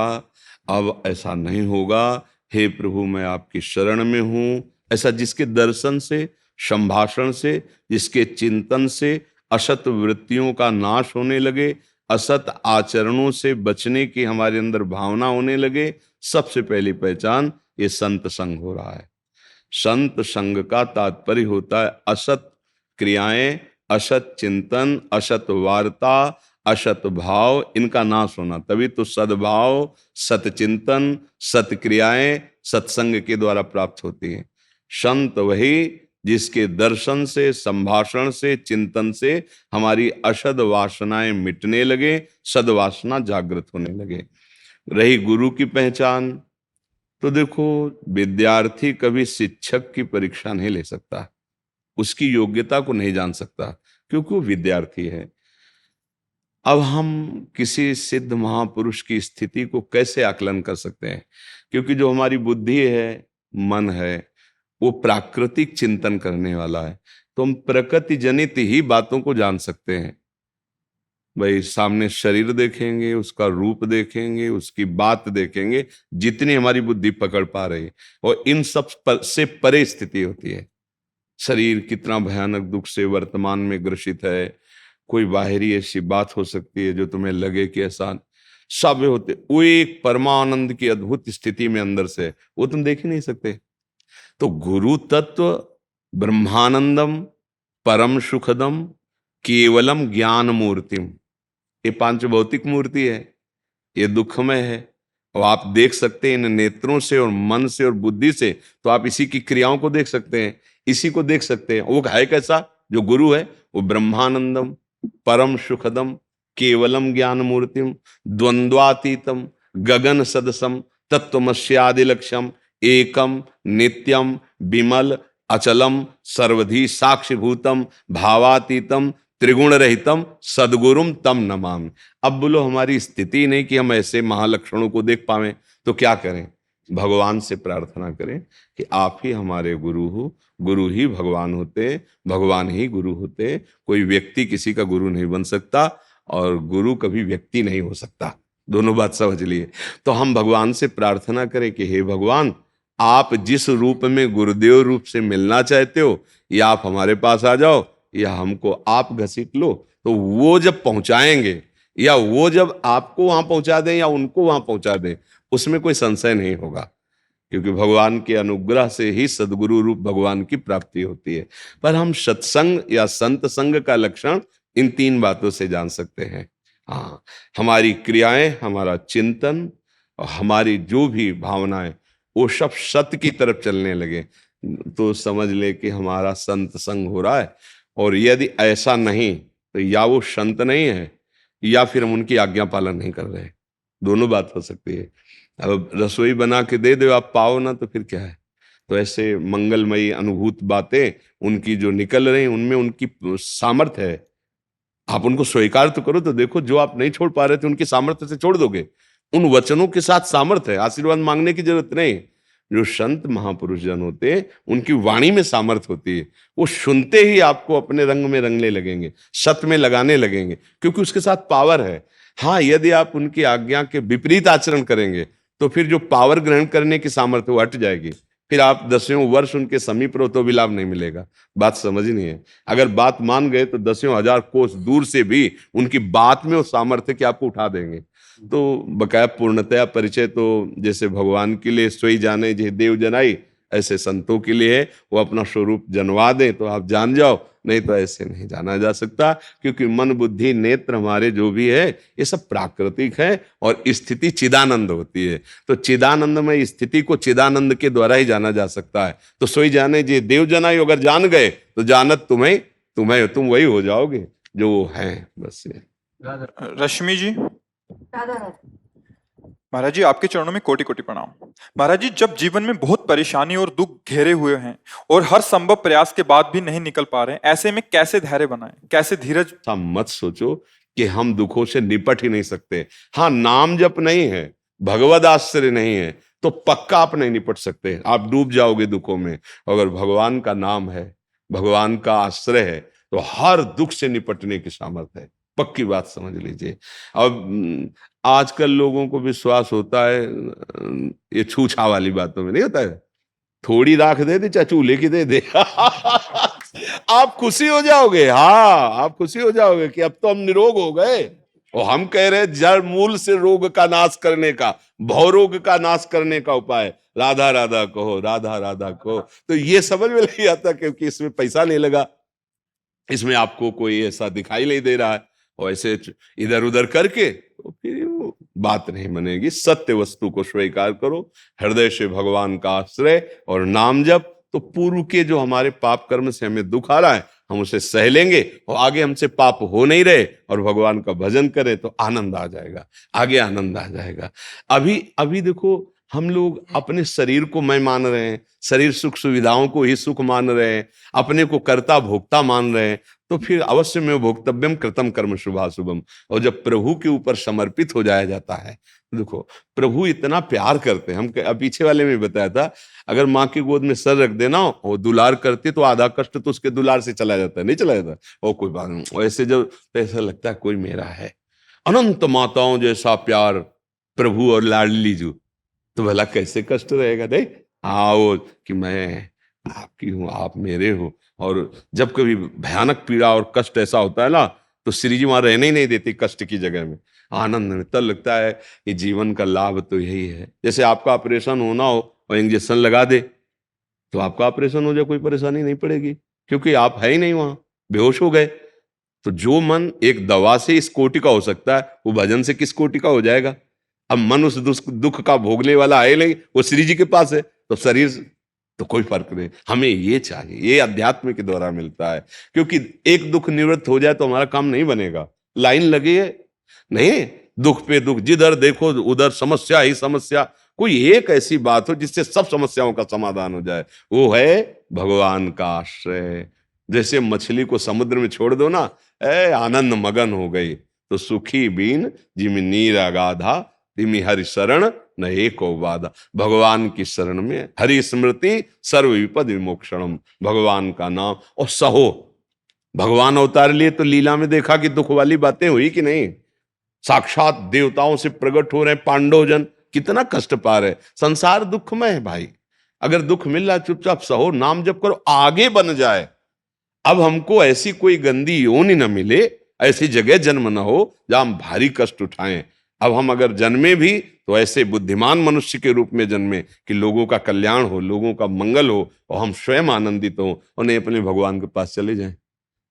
अब ऐसा नहीं होगा, हे प्रभु मैं आपकी शरण में हूं। ऐसा जिसके दर्शन से, संभाषण से, जिसके चिंतन से असत वृत्तियों का नाश होने लगे, असत आचरणों से बचने की हमारे अंदर भावना होने लगे, सबसे पहली पहचान ये संत संग हो रहा है। संत संग का तात्पर्य होता है असत क्रियाएं, असत चिंतन, असत वार्ता, असत भाव, इनका नाश होना। तभी तो सद्भाव, सतचिंतन, सत्क्रियाएं सत्संग के द्वारा प्राप्त होती है। संत वही जिसके दर्शन से, संभाषण से, चिंतन से हमारी अशद वासनाएं मिटने लगे, सद्वासना जागृत होने लगे। रही गुरु की पहचान, तो देखो विद्यार्थी कभी शिक्षक की परीक्षा नहीं ले सकता, उसकी योग्यता को नहीं जान सकता क्योंकि वो विद्यार्थी है। अब हम किसी सिद्ध महापुरुष की स्थिति को कैसे आकलन कर सकते हैं? क्योंकि जो हमारी बुद्धि है, मन है, वो प्राकृतिक चिंतन करने वाला है, तो हम प्रकृति जनित ही बातों को जान सकते हैं। भाई सामने शरीर देखेंगे, उसका रूप देखेंगे, उसकी बात देखेंगे, जितनी हमारी बुद्धि पकड़ पा रही है, और इन सब से परे स्थिति होती है। शरीर कितना भयानक दुख से वर्तमान में ग्रसित है, कोई बाहरी ऐसी बात हो सकती है जो तुम्हें लगे कि ऐसा सब होते, वो एक परमानंद की अद्भुत स्थिति में अंदर से, वो तुम देख ही नहीं सकते। तो गुरु तत्व ब्रह्मानंदम परम सुखदम केवलम ज्ञान मूर्तिम, ये पांच भौतिक मूर्ति है, ये दुखमय है, और आप देख सकते हैं इन नेत्रों से और मन से और बुद्धि से, तो आप इसी की क्रियाओं को देख सकते हैं, इसी को देख सकते हैं। वो है कैसा? जो गुरु है वो ब्रह्मानंदम परम सुखदम केवलम ज्ञान मूर्तिम द्वंद्वातीतम गगन सदसम तत्वमस्यादि लक्ष्यम एकम नित्यम विमल अचलम सर्वधी साक्षिभूतम भावातीतम त्रिगुण रहितम सदगुरुम तम नमामि। अब बोलो हमारी स्थिति नहीं कि हम ऐसे महालक्षणों को देख पावें, तो क्या करें? भगवान से प्रार्थना करें कि आप ही हमारे गुरु हो। गुरु ही भगवान होते, भगवान ही गुरु होते। कोई व्यक्ति किसी का गुरु नहीं बन सकता और गुरु कभी व्यक्ति नहीं हो सकता। दोनों बात समझ लिए। तो हम भगवान से प्रार्थना करें कि हे भगवान, आप जिस रूप में गुरुदेव रूप से मिलना चाहते हो, या आप हमारे पास आ जाओ या हमको आप घसीट लो, तो वो जब पहुंचाएंगे या वो जब आपको वहां पहुंचा दें या उनको वहां पहुंचा दें, उसमें कोई संशय नहीं होगा, क्योंकि भगवान के अनुग्रह से ही सद्गुरु रूप भगवान की प्राप्ति होती है। पर हम सत्संग या संत संग का लक्षण इन 3 बातों से जान सकते हैं। हाँ, हमारी क्रियाएं, हमारा चिंतन और हमारी जो भी भावनाएं वो सब सत्य की तरफ चलने लगे तो समझ ले कि हमारा संत संग हो रहा है। और यदि ऐसा नहीं तो या वो संत नहीं है या फिर हम उनकी आज्ञा पालन नहीं कर रहे। दोनों बात हो सकती है। अब रसोई बना के दे दो, आप पाओ ना तो फिर क्या है। तो ऐसे मंगलमयी अनुभूत बातें उनकी जो निकल रही उनमें उनकी सामर्थ्य है। आप उनको स्वीकार तो करो, तो देखो जो आप नहीं छोड़ पा रहे थे उनकी सामर्थ्य से छोड़ दोगे। उन वचनों के साथ सामर्थ्य है, आशीर्वाद मांगने की जरूरत नहीं। जो संत महापुरुष जन होते हैं उनकी वाणी में सामर्थ्य होती है, वो सुनते ही आपको अपने रंग में रंगने लगेंगे, सत्य में लगाने लगेंगे, क्योंकि उसके साथ पावर है। हाँ, यदि आप उनकी आज्ञा के विपरीत आचरण करेंगे तो फिर जो पावर ग्रहण करने की सामर्थ्य वो हट जाएगी, फिर आप 10 वर्ष उनके समीप रहो तो भी लाभ नहीं मिलेगा। बात समझ नहीं है। अगर बात मान गए तो 10,000 कोस दूर से भी उनकी बात में वो सामर्थ्य कि आपको उठा देंगे। तो बकाया पूर्णतया परिचय तो जैसे भगवान के लिए सोई जाने जे देव जनाई, ऐसे संतों के लिए है, वो अपना स्वरूप जनवा दें तो आप जान जाओ, नहीं तो ऐसे नहीं जाना जा सकता। क्योंकि मन बुद्धि नेत्र हमारे जो भी है ये सब प्राकृतिक है और स्थिति चिदानंद होती है। तो चिदानंद में स्थिति को चिदानंद के द्वारा ही जाना जा सकता है। तो सोई जाने जे देव जनाई, अगर जान गए तो जानत तुम्हें तुम्हें तुम वही हो जाओगे जो है। बस ये। रश्मि जी, महाराज जी आपके चरणों में कोटि कोटि प्रणाम। महाराज जी, जब जीवन में बहुत परेशानी और दुख घेरे हुए हैं और हर संभव प्रयास के बाद भी नहीं निकल पा रहे हैं, ऐसे में कैसे धैर्य बनाएं, कैसे धीरज? ऐसा मत सोचो कि हम दुखों से निपट ही नहीं सकते। हाँ, नाम जप नहीं है, भगवद आश्रय नहीं है तो पक्का आप नहीं निपट सकते, आप डूब जाओगे दुखों में। अगर भगवान का नाम है, भगवान का आश्रय है तो हर दुख से निपटने की सामर्थ्य है, पक्की बात समझ लीजिए। अब आजकल लोगों को विश्वास होता है ये छूछा वाली बातों में, नहीं होता है, थोड़ी राख दे दे चाहे चूल्हे की दे दे आप खुशी हो जाओगे। हाँ, आप खुशी हो जाओगे कि अब तो हम निरोग हो गए। और हम कह रहे जड़ मूल से रोग का नाश करने का, भवरोग का नाश करने का उपाय राधा राधा कहो, राधा राधा कहो। तो ये समझ में नहीं आता क्योंकि इसमें पैसा नहीं लगा, इसमें आपको कोई ऐसा दिखाई नहीं दे रहा है, और ऐसे इधर उधर करके तो फिर वो बात नहीं बनेगी। सत्य वस्तु को स्वीकार करो, हृदय से भगवान का आश्रय और नाम जप, तो पूर्व के जो हमारे पाप कर्म से हमें दुख आ रहा है हम उसे सह लेंगे और आगे हमसे पाप हो नहीं रहे और भगवान का भजन करें तो आनंद आ जाएगा, आगे आनंद आ जाएगा। अभी अभी देखो हम लोग अपने शरीर को मैं मान रहे हैं, शरीर सुख सुविधाओं को ही सुख मान रहे हैं, अपने को कर्ता भोक्ता मान रहे हैं, तो फिर अवश्य में भोक्तव्यम कृतम कर्म शुभाशुभम। और जब प्रभु के ऊपर समर्पित हो जाया जाता है, देखो प्रभु इतना प्यार करते हैं। हम पीछे वाले में बताया था, अगर माँ की गोद में सर रख देना और दुलार करती तो आधा कष्ट तो उसके दुलार से चला जाता है, नहीं चला जाता, और कोई बात नहीं। ऐसे जब तो ऐसा लगता है कोई मेरा है। अनंत माताओं जैसा प्यार प्रभु और लाडली जू, तो भला कैसे कष्ट रहेगा। नहीं, आओ कि मैं आपकी हूं, आप मेरे हो। और जब कभी भयानक पीड़ा और कष्ट ऐसा होता है ना, तो श्री जी वहां रहने ही नहीं देती कष्ट की जगह में, आनंद में। तब लगता है कि जीवन का लाभ तो यही है। जैसे आपका ऑपरेशन होना हो और इंजेक्शन लगा दे तो आपका ऑपरेशन हो जाए, कोई परेशानी नहीं पड़ेगी क्योंकि आप है ही नहीं वहां, बेहोश हो गए। तो जो मन एक दवा से इस कोटि का हो सकता है वो भजन से किस कोटि का हो जाएगा। अब मन उस दुख का भोगने वाला है नहीं, वो श्री जी के पास है, तो शरीर तो कोई फर्क नहीं। हमें ये चाहिए, ये अध्यात्म के द्वारा मिलता है। क्योंकि एक दुख निवृत्त हो जाए तो हमारा काम नहीं बनेगा, लाइन लगी है नहीं, दुख पे दुख, जिधर देखो उधर समस्या ही समस्या। कोई एक ऐसी बात हो जिससे सब समस्याओं का समाधान हो जाए, वो है भगवान का आश्रय। जैसे मछली को समुद्र में छोड़ दो ना, आनंद मगन हो गई, तो सुखी बीन जिमि नीर अगाधा तिमि हरि शरण न एको बाधा। भगवान की शरण में हरि स्मृति सर्व विपद विमोक्षणम, भगवान का नाम और सहो। भगवान अवतार लिए तो लीला में देखा कि दुख वाली बातें हुई कि नहीं। साक्षात देवताओं से प्रकट हो रहे पांडव जन, कितना कष्ट पा रहे। संसार दुखमय है भाई, अगर दुख मिल रहा चुपचाप सहो, नाम जप करो, आगे बन जाए। अब हमको ऐसी कोई गंदी योनि न मिले, ऐसी जगह जन्म न हो जहां हम भारी कष्ट उठाएं। अब हम अगर जन्मे भी तो ऐसे बुद्धिमान मनुष्य के रूप में जन्मे कि लोगों का कल्याण हो, लोगों का मंगल हो और हम स्वयं आनंदित हो और नहीं अपने भगवान के पास चले जाएं।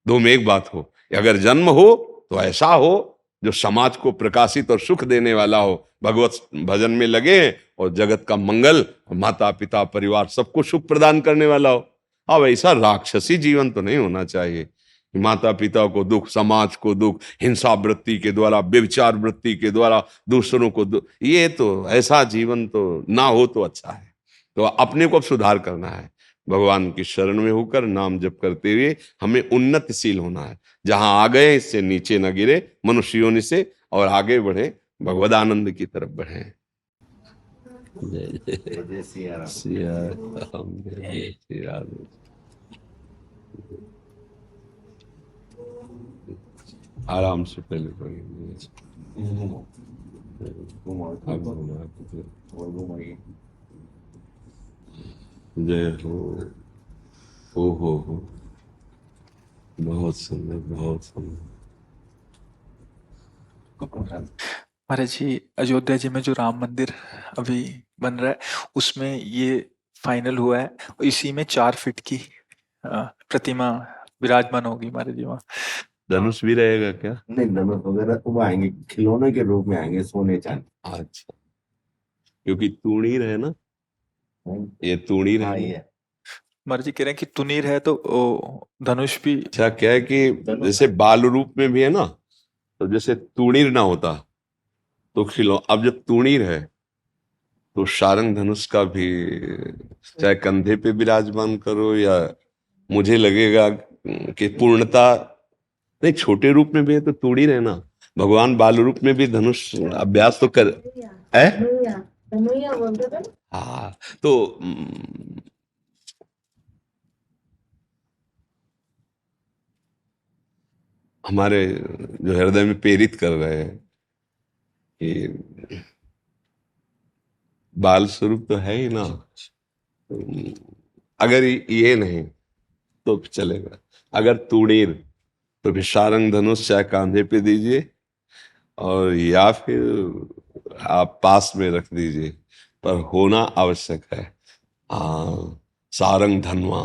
दो में एक बात हो, अगर जन्म हो तो ऐसा हो जो समाज को प्रकाशित और सुख देने वाला हो, भगवत भजन में लगे और जगत का मंगल, माता पिता परिवार सबको सुख प्रदान करने वाला हो। अब ऐसा राक्षसी जीवन तो नहीं होना चाहिए, माता पिता को दुख, समाज को दुख, हिंसा वृत्ति के द्वारा, व्यभिचार वृत्ति के द्वारा दूसरों को दुख, ये तो ऐसा जीवन तो ना हो तो अच्छा है। तो अपने को अब सुधार करना है, भगवान की शरण में होकर नाम जप करते हुए हमें उन्नतिशील होना है। जहां आ गए इससे नीचे न गिरे, मनुष्य योनि से, और आगे बढ़े, भगवदानंद की तरफ बढ़े। जय जय सिया राम, जय श्री राम। आराम से पहले पढ़ेंगे। जय हो, बहुत सुंदर, बहुत सुंदर। महाराज जी, अयोध्या जी में जो राम मंदिर अभी बन रहा है उसमें ये फाइनल हुआ है, इसी में 4 फीट की प्रतिमा विराजमान होगी महाराज जी वहाँ। धनुष भी रहेगा क्या? नहीं, धनुष वगैरह तो वो आएंगे, खिलौने के रूप में आएंगे, सोने चांदी। अच्छा, क्योंकि तूणीर है ना, ये तूणीर हाँ, है। ये महाराज जी कह रहे हैं कि तुनीर है तो धनुष भी। अच्छा, क्या है कि जैसे बाल रूप में भी है ना, तो जैसे तूणीर ना होता तो अब जब तूणीर है तो शारंग धनुष का भी चाहे कंधे पे विराजमान करो, या मुझे लगेगा कि पूर्णता नहीं, छोटे रूप में भी है तो तूणीर है ना, भगवान बाल रूप में भी धनुष अभ्यास तो कर है। हाँ, तो हमारे जो हृदय में प्रेरित कर रहे हैं कि बाल स्वरूप तो है ही ना, अगर ये नहीं तो चलेगा, अगर तूणीर तो फिर शारंग धनुष चाहे कांधे पे दीजिए और या फिर आप पास में रख दीजिए, पर होना आवश्यक है। सारंग धनवा,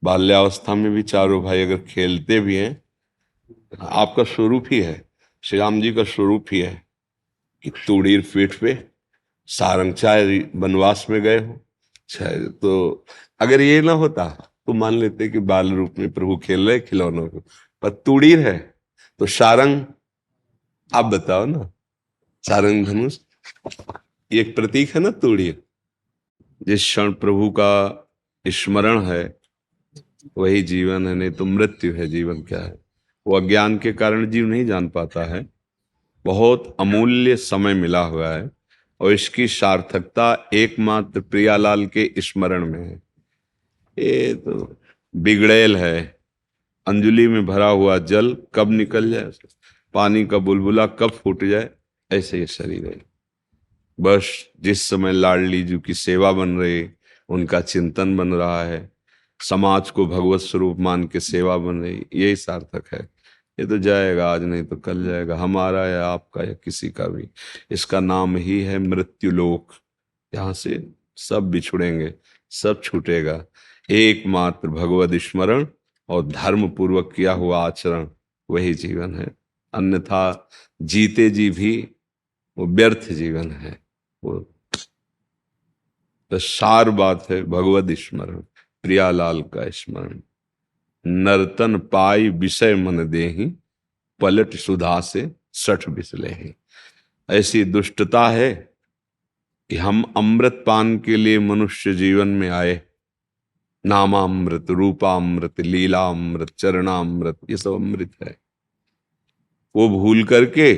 बाल्यावस्था में भी चारों भाई अगर खेलते भी हैं, आपका स्वरूप ही है, श्री राम जी का स्वरूप ही है कि तूणीर पीठ पे सारंग, चाहे वनवास में गए हो चाहे, तो अगर ये ना होता तो मान लेते कि बाल रूप में प्रभु खेल रहे खिलौनों को, पर तूणीर है तो सारंग, आप बताओ ना, सारंग धनुष एक प्रतीक है ना तूणीर। जिस क्षण प्रभु का स्मरण है वही जीवन है, नहीं तो मृत्यु है। जीवन क्या है वो अज्ञान के कारण जीव नहीं जान पाता है। बहुत अमूल्य समय मिला हुआ है और इसकी सार्थकता एकमात्र प्रियालाल के स्मरण में है। ये तो बिगड़ेल है, अंजुली में भरा हुआ जल कब निकल जाए, पानी का बुलबुला कब फूट जाए, ऐसे ये शरीर है। बस जिस समय लाडली जी की सेवा बन रही, उनका चिंतन बन रहा है, समाज को भगवत स्वरूप मान के सेवा बन रही, यही सार्थक है। ये तो जाएगा, आज नहीं तो कल जाएगा, हमारा या आपका या किसी का भी। इसका नाम ही है मृत्यु लोक। यहाँ से सब बिछुड़ेंगे, सब छूटेगा। एकमात्र भगवत स्मरण और धर्म पूर्वक किया हुआ आचरण वही जीवन है, अन्यथा जीते जी भी वो व्यर्थ जीवन है। वो तो सार बात है भगवत स्मरण, प्रियालाल का स्मरण। नर्तन पाई विषय मन देहि, पलट सुधा से सठ बिसलेहि। ऐसी दुष्टता है कि हम अमृत पान के लिए मनुष्य जीवन में आए, नामामृत, रूपामृत, लीलामृत, चरणामृत, ये सब अमृत है, वो भूल करके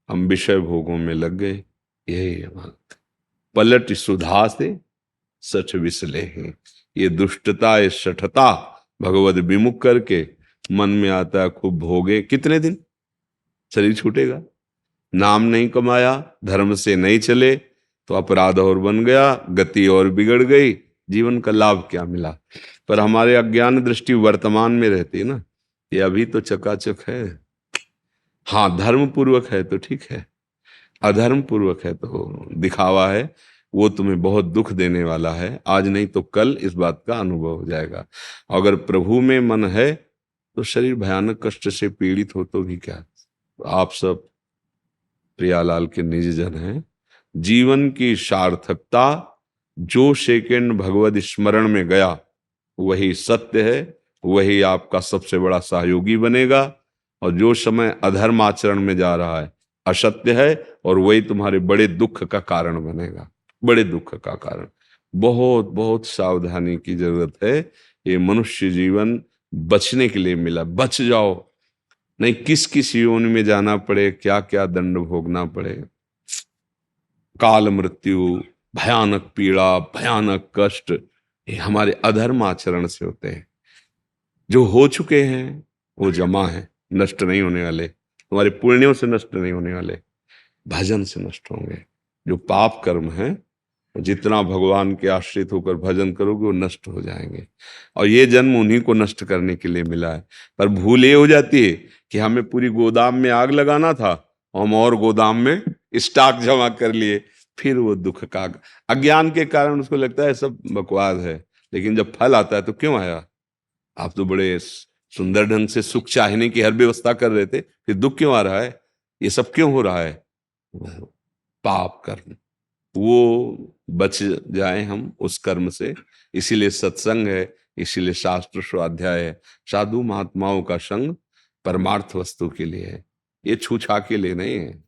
हम विषय भोगों में लग गए। यही हमारा पलट सुधा से सठ बिसलेहि। ये दुष्टता, ये सठता भगवत विमुख करके मन में आता है खूब भोगे। कितने दिन शरीर छूटेगा, नाम नहीं कमाया, धर्म से नहीं चले तो अपराध और बन गया, गति और बिगड़ गई, जीवन का लाभ क्या मिला। पर हमारे अज्ञान दृष्टि वर्तमान में रहती है ना, ये अभी तो चकाचक है। हाँ, धर्म पूर्वक है तो ठीक है, अधर्म पूर्वक है तो दिखावा है, वो तुम्हें बहुत दुख देने वाला है। आज नहीं तो कल इस बात का अनुभव हो जाएगा। अगर प्रभु में मन है तो शरीर भयानक कष्ट से पीड़ित हो तो भी क्या। तो आप सब प्रियालाल के निज जन हैं। जीवन की सार्थकता, जो सेकंड भगवत स्मरण में गया वही सत्य है, वही आपका सबसे बड़ा सहयोगी बनेगा। और जो समय अधर्म आचरण में जा रहा है असत्य है, और वही तुम्हारे बड़े दुख का कारण बनेगा, बड़े दुख का कारण। बहुत बहुत सावधानी की जरूरत है। ये मनुष्य जीवन बचने के लिए मिला, बच जाओ, नहीं किस किस योनि में जाना पड़े, क्या क्या दंड भोगना पड़े। काल मृत्यु, भयानक पीड़ा, भयानक कष्ट, ये हमारे अधर्म आचरण से होते हैं। जो हो चुके हैं वो जमा है, नष्ट नहीं होने वाले। तुम्हारे पुण्यों से नष्ट नहीं होने वाले, भजन से नष्ट होंगे। जो पाप कर्म है, जितना भगवान के आश्रित होकर भजन करोगे वो नष्ट हो जाएंगे। और ये जन्म उन्हीं को नष्ट करने के लिए मिला है। पर भूल ये हो जाती है कि हमें पूरी गोदाम में आग लगाना था, हम और गोदाम में स्टॉक जमा कर लिए, फिर वो दुख का अज्ञान के कारण उसको लगता है सब बकवास है। लेकिन जब फल आता है तो क्यों आया, आप तो बड़े सुंदर ढंग से सुख चाहने की हर व्यवस्था कर रहे थे, फिर दुख क्यों आ रहा है, ये सब क्यों हो रहा है। पाप कर्म, वो बच जाए हम उस कर्म से। इसीलिए सत्संग है, इसीलिए शास्त्र स्वाध्याय है। साधु महात्माओं का संग परमार्थ वस्तु के लिए है, ये छूछा के लिए नहीं है।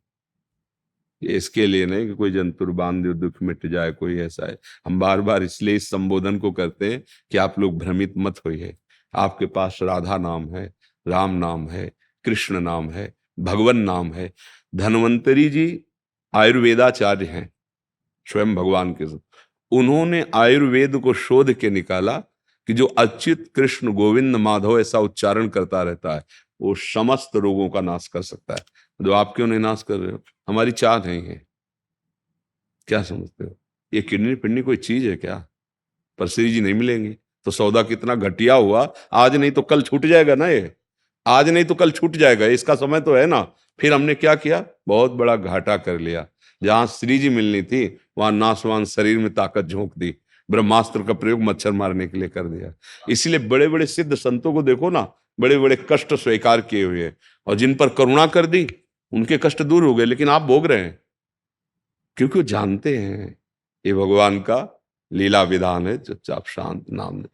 ये इसके लिए नहीं कि कोई जंतुर बांध दो दुख मिट जाए, कोई ऐसा है। हम बार बार इसलिए इस संबोधन को करते हैं कि आप लोग भ्रमित मत होइए। आपके पास राधा नाम है, राम नाम है, कृष्ण नाम है, भगवान नाम है। धन्वंतरी जी आयुर्वेदाचार्य हैं, स्वयं भगवान के। उन्होंने आयुर्वेद को शोध के निकाला कि जो अच्युत कृष्ण गोविंद माधव ऐसा उच्चारण करता रहता है वो समस्त रोगों का नाश कर सकता है। जो आप क्यों नहीं नाश कर रहे हो, हमारी चाह नहीं है, क्या समझते हो। ये किडनी पिडनी कोई चीज है क्या, पर श्री जी नहीं मिलेंगे तो सौदा कितना घटिया हुआ। आज नहीं तो कल छूट जाएगा ना, ये आज नहीं तो कल छूट जाएगा, इसका समय तो है ना। फिर हमने क्या किया, बहुत बड़ा घाटा कर लिया। जहां श्री जी मिलनी थी वहां नासवान शरीर में ताकत झोंक दी, ब्रह्मास्त्र का प्रयोग मच्छर मारने के लिए कर दिया। इसलिए बड़े बड़े सिद्ध संतों को देखो ना, बड़े बड़े कष्ट स्वीकार किए हुए, और जिन पर करुणा कर दी उनके कष्ट दूर हो गए। लेकिन आप भोग रहे हैं क्योंकि वो जानते हैं ये भगवान का लीला विधान है। चुपचाप शांत नाम दे।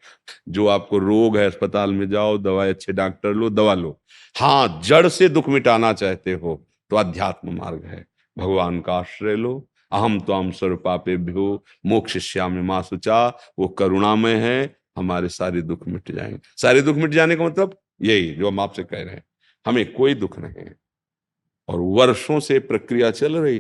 जो आपको रोग है अस्पताल में जाओ, दवाई अच्छे डॉक्टर लो, दवा लो। हाँ, जड़ से दुख मिटाना चाहते हो तो अध्यात्म मार्ग है, भगवान का आश्रय लो। अहम त्वाम सर्वपापेभ्यो मोक्षयिष्यामि मा शुचा, वो करुणामय है, हमारे सारे दुख मिट जाएंगे। सारे दुख मिट जाने का मतलब यही जो हम आपसे कह रहे हैं, हमें कोई दुख नहीं है। और वर्षों से प्रक्रिया चल रही,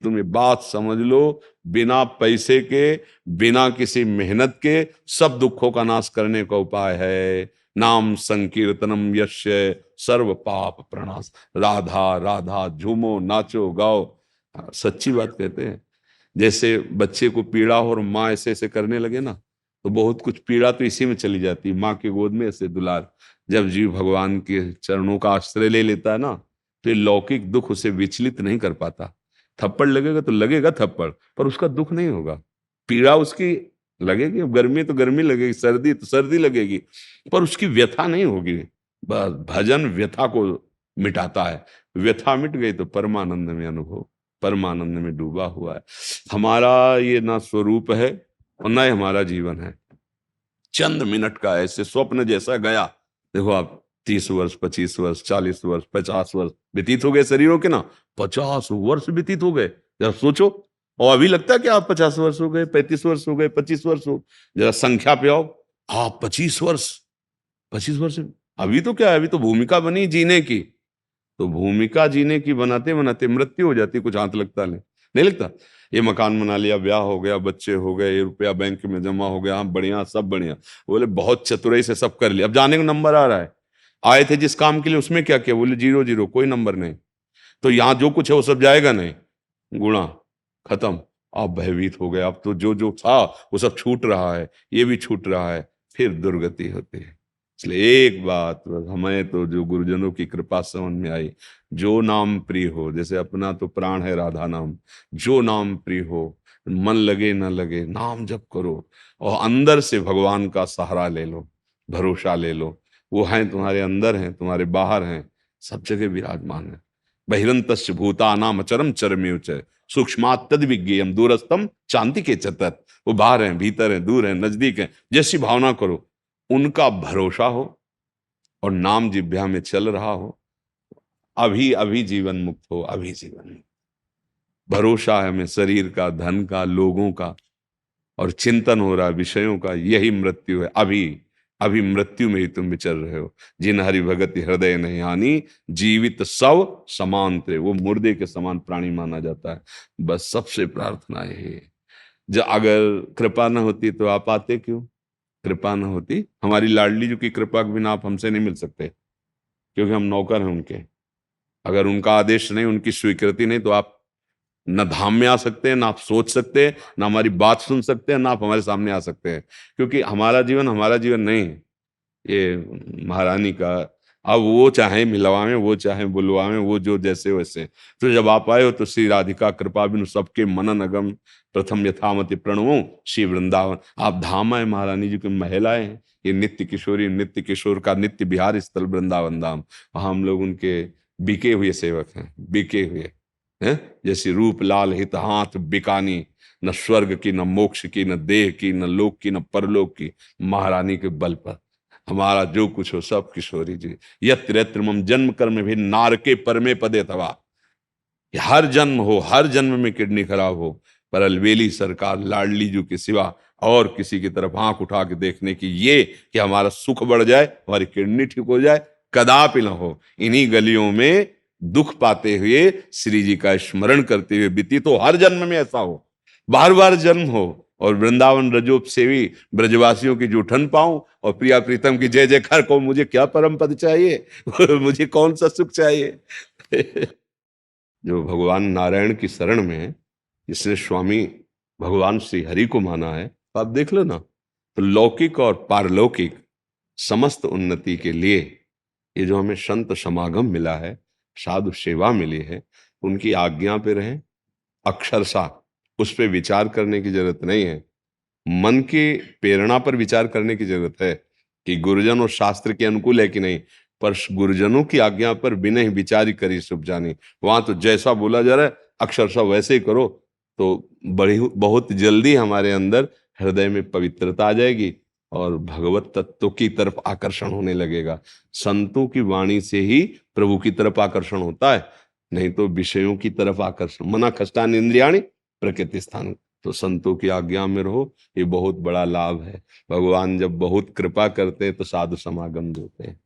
तुम ये बात समझ लो, बिना पैसे के, बिना किसी मेहनत के सब दुखों का नाश करने का उपाय है नाम संकीर्तनम यस्य सर्व पाप प्रणाश। राधा राधा झूमो नाचो गाओ। सच्ची बात कहते हैं। जैसे बच्चे को पीड़ा हो और माँ ऐसे ऐसे करने लगे ना, तो बहुत कुछ पीड़ा तो इसी में चली जाती है, माँ के गोद में ऐसे दुलार। जब जीव भगवान के चरणों का आश्रय ले लेता है ना, तो ये लौकिक दुख उसे विचलित नहीं कर पाता। थप्पड़ लगेगा तो लगेगा थप्पड़, पर उसका दुख नहीं होगा। पीड़ा उसकी लगेगी, गर्मी तो गर्मी लगेगी, सर्दी तो सर्दी लगेगी, पर उसकी व्यथा नहीं होगी। बस भजन व्यथा को मिटाता है। व्यथा मिट गई तो परमानंद में अनुभव, परमानंद में डूबा हुआ है। हमारा ये ना स्वरूप है और ना ही हमारा जीवन है। चंद मिनट का ऐसे स्वप्न जैसा गया। देखो आप 30 वर्ष 25 वर्ष 40 वर्ष 50 वर्ष व्यतीत हो गए शरीरों के ना, 50 वर्ष व्यतीत हो गए। जरा सोचो, और अभी लगता है कि आप 50 वर्ष हो गए, 35 वर्ष हो गए, 25 वर्ष हो। जरा संख्या पे आओ, आप 25 वर्ष अभी तो क्या है, अभी तो भूमिका बनी जीने की। तो भूमिका जीने की बनाते बनाते मृत्यु हो जाती, कुछ हाथ लगता नहीं लगता। ये मकान बना लिया, ब्याह हो गया, बच्चे हो गए, ये रुपया बैंक में जमा हो गया, हाँ बढ़िया, सब बढ़िया। बोले बहुत चतुराई से सब कर लिया, अब जाने का नंबर आ रहा है। आए थे जिस काम के लिए उसमें क्या किया, बोले 0 0, कोई नंबर नहीं। तो यहाँ जो कुछ है वो सब जाएगा नहीं, गुणा खत्म। अब भयभीत हो गए, अब तो जो जो था वो सब छूट रहा है, ये भी छूट रहा है, फिर दुर्गति होती है। इसलिए एक बात बस हमें तो जो गुरुजनों की कृपा समझ में आई, जो नाम प्रिय हो, जैसे अपना तो प्राण है राधा नाम, जो नाम प्रिय हो, मन लगे न लगे नाम जप करो और अंदर से भगवान का सहारा ले लो, भरोसा ले लो। वो हैं तुम्हारे अंदर हैं, तुम्हारे बाहर हैं, सब जगह विराजमान है। बहिरंतस्य भूतानाम अचरम चरमेव च सूक्ष्मात् तद विज्ञेयम दूरस्थम चांति के चतत। वो बाहर हैं, भीतर हैं, दूर हैं, नजदीक हैं, जैसी भावना करो, उनका भरोसा हो और नाम जिह्वा में चल रहा हो, अभी अभी जीवन मुक्त हो, अभी जीवन मुक्त। भरोसा है हमें शरीर का, धन का, लोगों का, और चिंतन हो रहा है विषयों का, यही मृत्यु है। अभी अभी मृत्यु में ही तुम विचर रहे हो। जिन हरि भगति हृदय नहीं हानि, जीवित सव समान थे। वो मुर्दे के समान प्राणी माना जाता है। बस सबसे प्रार्थना यही है, जो अगर कृपा न होती तो आप आते क्यों? कृपा न होती, हमारी लाडली जी की कृपा के बिना आप हमसे नहीं मिल सकते, क्योंकि हम नौकर हैं उनके। अगर उनका आदेश नहीं, उनकी स्वीकृति नहीं, तो आप न धाम में आ सकते हैं, ना आप सोच सकते हैं, ना हमारी बात सुन सकते हैं, ना आप हमारे सामने आ सकते हैं, क्योंकि हमारा जीवन नहीं है, ये महारानी का। अब वो चाहे मिलवाएं, वो चाहे बुलवाएं, वो जो जैसे वैसे। तो जब आप आए हो तो श्री राधिका कृपा बिनु सबके मनन अगम, प्रथम यथामति प्रणवो श्री वृंदावन। आप धाम आए, महारानी जी की महिलाएं हैं, ये नित्य किशोरी, नित्य किशोर का नित्य बिहार स्थल वृंदावन धाम। हम लोग उनके बिके हुए सेवक हैं, बिके हुए हैं। जैसे रूप लाल हित हाथ बिकानी, न स्वर्ग की, न मोक्ष की, न देह की, न लोक की, न परलोक की, महारानी के बल पर हमारा जो कुछ हो सब किशोरी जी। यत्र यत्र मम जन्म कर्म भी नारके परमे पदे तवा। हर जन्म हो, हर जन्म में किडनी खराब हो, पर अलवेली सरकार लाडली जी के सिवा और किसी की तरफ आंख उठा के देखने की, ये कि हमारा सुख बढ़ जाए, हमारी किडनी ठीक हो जाए, कदापि न हो। इन्हीं गलियों में दुख पाते हुए श्री जी का स्मरण करते हुए बीती, तो हर जन्म में ऐसा हो, बार बार जन्म हो, और वृंदावन रजोप सेवी ब्रजवासियों की जूठन पाऊं और प्रिया प्रीतम की जय जयकार को। मुझे क्या परम पद चाहिए मुझे कौन सा सुख चाहिए जो भगवान नारायण की शरण में है, जिसने स्वामी भगवान श्री हरि को माना है, तो आप देख लो ना, तो लौकिक और पारलौकिक समस्त उन्नति के लिए ये जो हमें संत समागम मिला है, साधु सेवा मिली है, उनकी आज्ञा पे रहें। अक्षरशः उस पर विचार करने की जरूरत नहीं है, मन की प्रेरणा पर विचार करने की जरूरत है कि गुरुजन और शास्त्र के अनुकूल है कि नहीं। पर गुरुजनों की आज्ञा पर बिना ही विचार ही करी शुभ जानी। वहां तो जैसा बोला जा रहा है अक्षरशः वैसे ही करो, तो बड़ी बहुत जल्दी हमारे अंदर हृदय में पवित्रता आ जाएगी और भगवत तत्व की तरफ आकर्षण होने लगेगा। संतों की वाणी से ही प्रभु की तरफ आकर्षण होता है, नहीं तो विषयों की तरफ आकर्षण। मना खष्टान इंद्रियाणि प्रकृति स्थान। तो संतों की आज्ञा में रहो, ये बहुत बड़ा लाभ है। भगवान जब बहुत कृपा करते हैं तो साधु समागम देते हैं।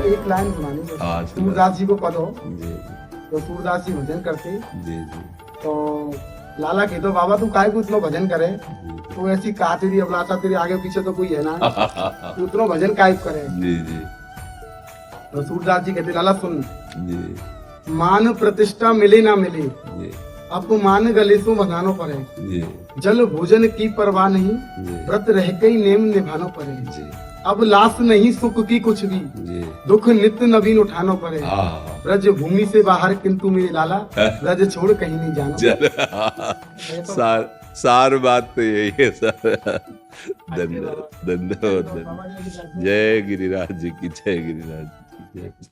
एक लाइन सुनानी है। हाँ, सुना। सूरदास जी को पद हो जी तो सूरदास जी भजन करते, जी जी तो लाला के तो बाबा तू काय को इतना भजन करे, जी तो ऐसी कहा तेरी अभिलाषा तेरे आगे पीछे तो कोई है ना, तू उतना भजन काय करे। जी जी तो सूरदास जी कहते लाला सुन, जी मान प्रतिष्ठा मिले ना मिले, जी अपमान गले सो बधानो पड़े, जी जल भोजन की परवाह नहीं, जी व्रत रह कई नेम निभानो पड़े। जी अब लाश नहीं सुख की कुछ भी, जी दुख नित्य नवीन उठानो पड़े। हाँ ब्रज भूमि से बाहर किंतु मेरे लाला, ब्रज छोड़ कहीं नहीं जाना। चल सार बात तो यही है सर। धन्यवाद धन्यवाद। जय गिरिराज जी की जय, गिरिराज जी की जय।